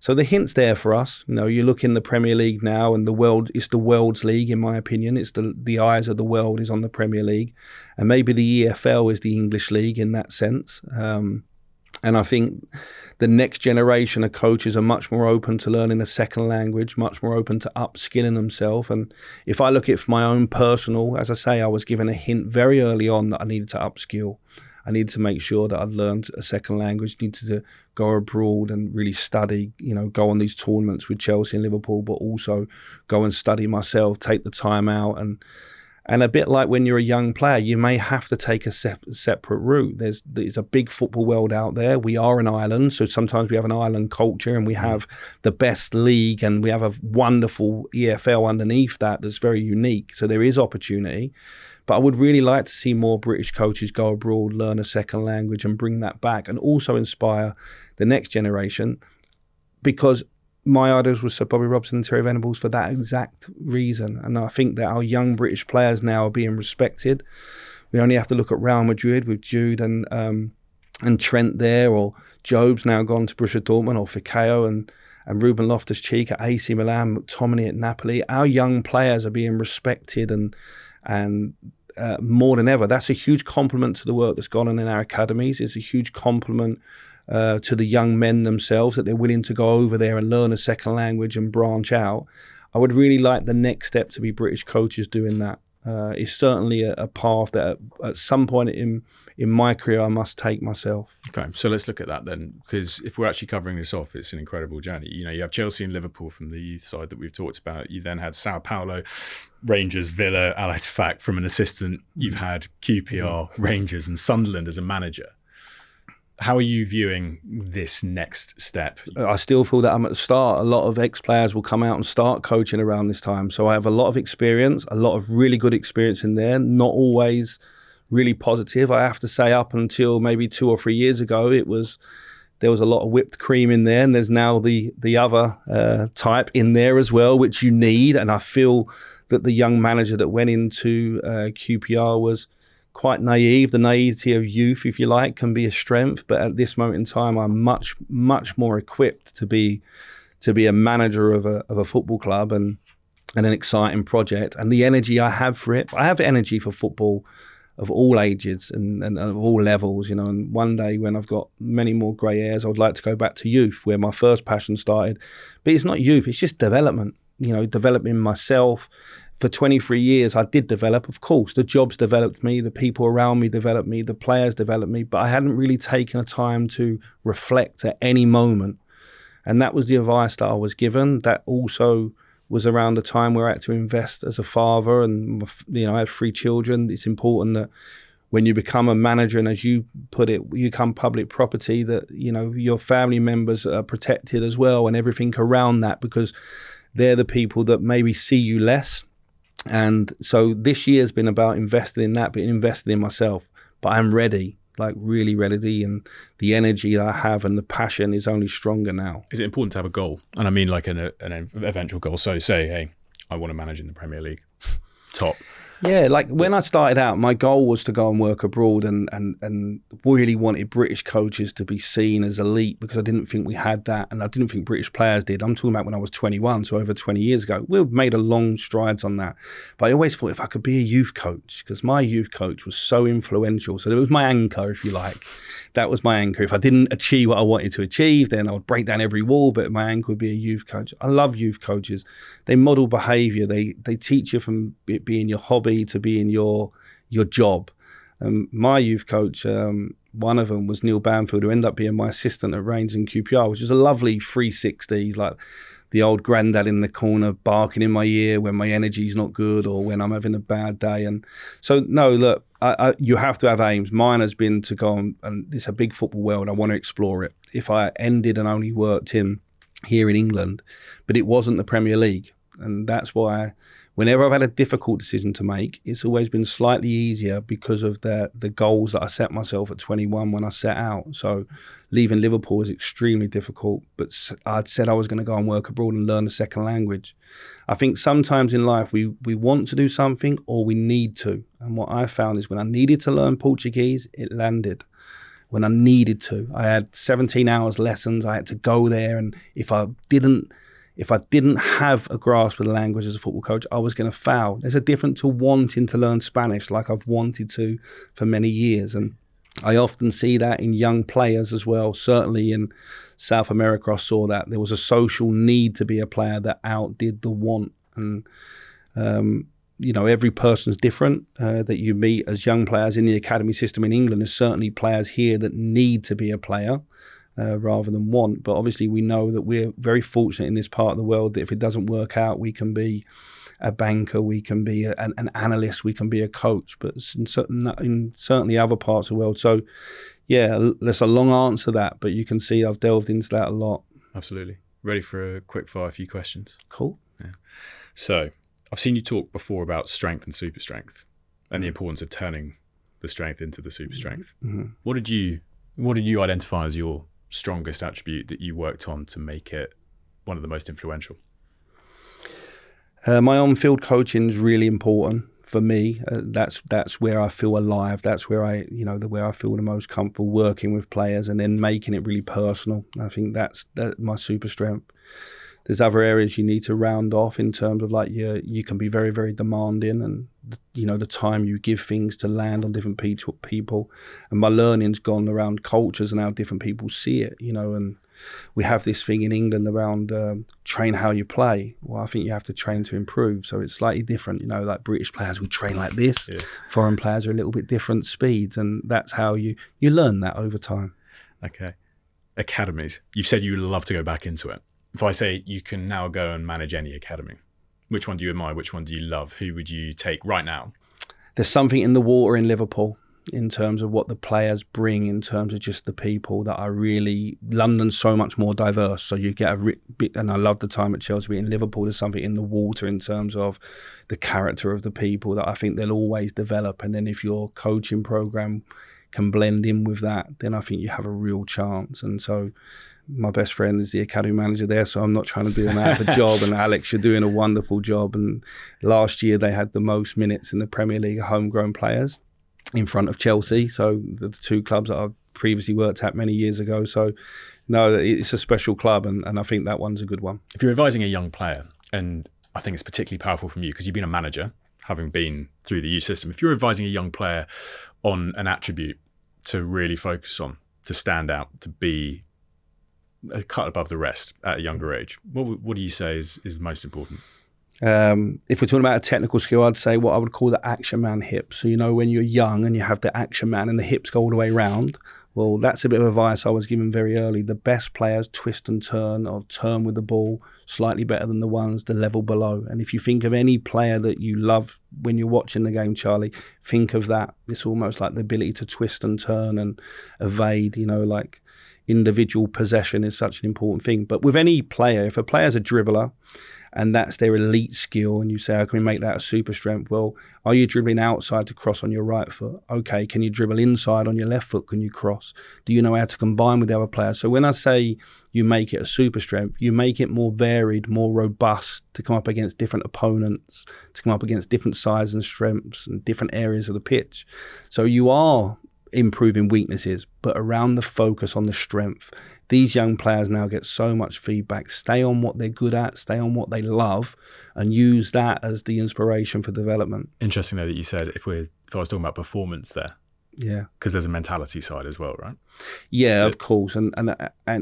So the hint's there for us. You look in the Premier League now and it's the world's league, in my opinion. It's the eyes of the world is on the Premier League. And maybe the EFL is the English league in that sense. And I think the next generation of coaches are much more open to learning a second language, much more open to upskilling themselves. And if I look at it from my own personal, as I say, I was given a hint very early on that I needed to upskill. I needed to make sure that I'd learned a second language, needed to go abroad and really study, go on these tournaments with Chelsea and Liverpool, but also go and study myself, take the time out. And a bit like when you're a young player, you may have to take a separate route. There's a big football world out there. We are an island, so sometimes we have an island culture and we have the best league and we have a wonderful EFL underneath that's very unique. So there is opportunity. But I would really like to see more British coaches go abroad, learn a second language and bring that back and also inspire the next generation, because my idols were Sir Bobby Robson and Terry Venables for that exact reason. And I think that our young British players now are being respected. We only have to look at Real Madrid with Jude and Trent there, or Job's now gone to Borussia Dortmund, or Fikao and Ruben Loftus-Cheek at AC Milan, McTominay at Napoli. Our young players are being respected and more than ever. That's a huge compliment to the work that's gone on in our academies. It's a huge compliment to the young men themselves that they're willing to go over there and learn a second language and branch out. I would really like the next step to be British coaches doing that. It's certainly a path that at some point in my career I must take myself. Okay, so let's look at that then, because if we're actually covering this off, it's an incredible journey. You have Chelsea and Liverpool from the youth side that we've talked about. You then had Sao Paulo, Rangers, Villa, Al-Ettifaq from an assistant. You've had QPR, Rangers and Sunderland as a manager. How are you viewing this next step? I still feel that I'm at the start. A lot of ex-players will come out and start coaching around this time. So I have a lot of experience, a lot of really good experience in there, not always really positive. I have to say up until maybe 2 or 3 years ago, there was a lot of whipped cream in there, and there's now the other type in there as well, which you need. And I feel that the young manager that went into QPR was quite naive. The naivety of youth, if you like, can be a strength. But at this moment in time, I'm much, much more equipped to be a manager of a football club and an exciting project. And the energy I have for it, I have energy for football of all ages and of all levels, and one day when I've got many more grey hairs, I would like to go back to youth where my first passion started. But it's not youth, it's just development, developing myself. For 23 years, I did develop. Of course, the jobs developed me, the people around me developed me, the players developed me, but I hadn't really taken a time to reflect at any moment. And that was the advice that I was given. That also was around the time where I had to invest as a father, and I have 3 children. It's important that when you become a manager, and as you put it, you become public property, that your family members are protected as well, and everything around that, because they're the people that maybe see you less. And so this year has been about investing in that, but investing in myself. But I'm ready. like really ready, and the energy that I have and the passion is only stronger now. Is it important to have a goal? And I mean like an eventual goal. So say, hey, I want to manage in the Premier League. Top. Yeah, like when I started out, my goal was to go and work abroad and really wanted British coaches to be seen as elite, because I didn't think we had that, and I didn't think British players did. I'm talking about when I was 21, so over 20 years ago. We've made a long strides on that. But I always thought if I could be a youth coach, because my youth coach was so influential. So it was my anchor, if you like. That was my anchor. If I didn't achieve what I wanted to achieve, then I would break down every wall, but my anchor would be a youth coach. I love youth coaches. They model behaviour. They teach you from it being your hobby to being your job. My youth coach, one of them was Neil Banfield, who ended up being my assistant at Rangers and QPR, which was a lovely 360. He's like the old granddad in the corner barking in my ear when my energy's not good or when I'm having a bad day. And so, no, look, you have to have aims. Mine has been to go on, and it's a big football world. I want to explore it. If I ended and only worked here in England, but it wasn't the Premier League. And that's why whenever I've had a difficult decision to make, it's always been slightly easier because of the goals that I set myself at 21 when I set out. So leaving Liverpool was extremely difficult, but I'd said I was going to go and work abroad and learn a second language. I think sometimes in life we want to do something or we need to. And what I found is when I needed to learn Portuguese, it landed. When I needed to, I had 17 hours lessons. I had to go there, and if I didn't have a grasp of the language as a football coach, I was going to fail. There's a difference to wanting to learn Spanish like I've wanted to for many years. And I often see that in young players as well. Certainly in South America, I saw that. There was a social need to be a player that outdid the want. And, every person's different that you meet as young players in the academy system in England. There's certainly players here that need to be a player. Rather than want. But obviously we know that we're very fortunate in this part of the world that if it doesn't work out, we can be a banker, we can be an analyst, we can be a coach, but in certainly other parts of the world. So yeah, that's a long answer to that, but you can see I've delved into that a lot. Absolutely. Ready for a quick fire few questions? Cool. Yeah. So I've seen you talk before about strength and super strength and the importance of turning the strength into the super strength. Mm-hmm. What did you identify as your strongest attribute that you worked on to make it one of the most influential? My on-field coaching is really important for me. That's where I feel alive. That's where where I feel the most comfortable working with players and then making it really personal. I think that's my super strength. There's other areas you need to round off in terms of like you can be very, very demanding, and the time you give things to land on different people. And my learning's gone around cultures and how different people see it. And we have this thing in England around train how you play. Well, I think you have to train to improve. So it's slightly different. Like British players will train like this. Yeah. Foreign players are a little bit different speeds, and that's how you learn that over time. Okay. Academies. You've said you love to go back into it. If I say you can now go and manage any academy, which one do you admire? Which one do you love? Who would you take right now? There's something in the water in Liverpool in terms of what the players bring, in terms of just the people that are really... London's so much more diverse, so you get and I love the time at Chelsea, but in Liverpool there's something in the water in terms of the character of the people that I think they'll always develop. And then if your coaching program can blend in with that, then I think you have a real chance. And so my best friend is the academy manager there, so I'm not trying to do him out of a job. And Alex, you're doing a wonderful job. And last year they had the most minutes in the Premier League of homegrown players in front of Chelsea. So the two clubs that I've previously worked at many years ago. So no, it's a special club, and I think that one's a good one. If you're advising a young player, and I think it's particularly powerful from you because you've been a manager, having been through the youth system, if you're advising a young player on an attribute to really focus on, to stand out, to be a cut above the rest at a younger age, what do you say is most important? If we're talking about a technical skill, I'd say what I would call the action man hip. So, when you're young and you have the action man and the hips go all the way round, well, that's a bit of advice I was given very early. The best players twist and turn, or turn with the ball slightly better than the ones the level below. And if you think of any player that you love when you're watching the game, Charlie, think of that. It's almost like the ability to twist and turn and evade, like individual possession is such an important thing. But with any player, if a player's a dribbler and that's their elite skill, and you say, how can we make that a super strength? Well, are you dribbling outside to cross on your right foot? Okay, can you dribble inside on your left foot? Can you cross? Do you know how to combine with the other players? So when I say you make it a super strength, you make it more varied, more robust to come up against different opponents, to come up against different sizes and strengths and different areas of the pitch. So you are improving weaknesses, but around the focus on the strength. These young players now get so much feedback. Stay on what they're good at, stay on what they love, and use that as the inspiration for development. Interesting though that you said if I was talking about performance there. Yeah, because there's a mentality side as well, right? Yeah, of course, and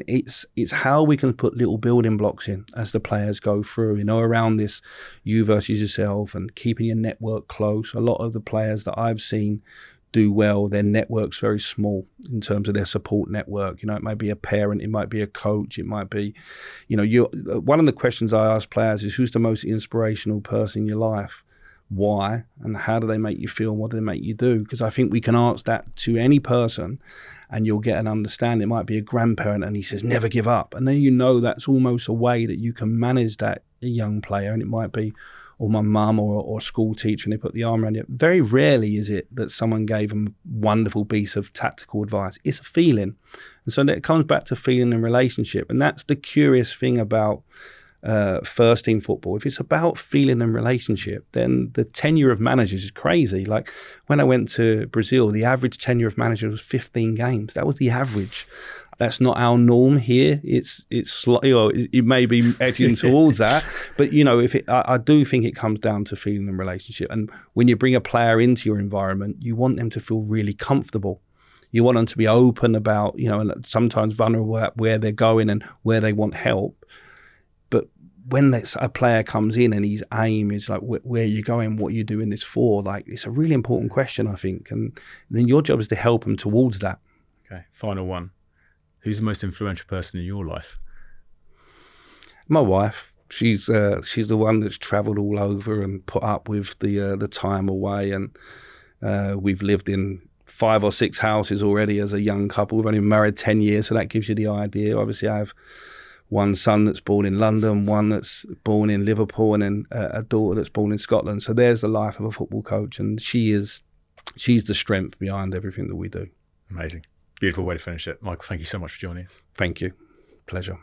it's how we can put little building blocks in as the players go through, around this you versus yourself and keeping your network close. A lot of the players that I've seen do well, their network's very small in terms of their support network. It might be a parent, it might be a coach, it might be, one of the questions I ask players is, who's the most inspirational person in your life? Why? And how do they make you feel? And what do they make you do? Because I think we can ask that to any person and you'll get an understanding. It might be a grandparent and he says, never give up. And then that's almost a way that you can manage that young player. And it might be, or my mum or a school teacher, and they put the arm around it. Very rarely is it that someone gave them a wonderful piece of tactical advice. It's a feeling. And so it comes back to feeling and relationship. And that's the curious thing about first team football. If it's about feeling and relationship, then the tenure of managers is crazy. Like when I went to Brazil, the average tenure of managers was 15 games. That was the average. That's not our norm here. It's it may be edging towards that, but I do think it comes down to feeling and relationship. And when you bring a player into your environment, you want them to feel really comfortable. You want them to be open about, and sometimes vulnerable at where they're going and where they want help. But when a player comes in and his aim is like, where are you going? What are you doing this for? Like, it's a really important question, I think. And then your job is to help them towards that. Okay, final one. Who's the most influential person in your life? My wife. She's the one that's travelled all over and put up with the time away. And we've lived in 5 or 6 houses already as a young couple. We've only been married 10 years, so that gives you the idea. Obviously, I have one son that's born in London, one that's born in Liverpool, and then a daughter that's born in Scotland. So there's the life of a football coach, and she's the strength behind everything that we do. Amazing. Beautiful way to finish it. Michael, thank you so much for joining us. Thank you. Pleasure.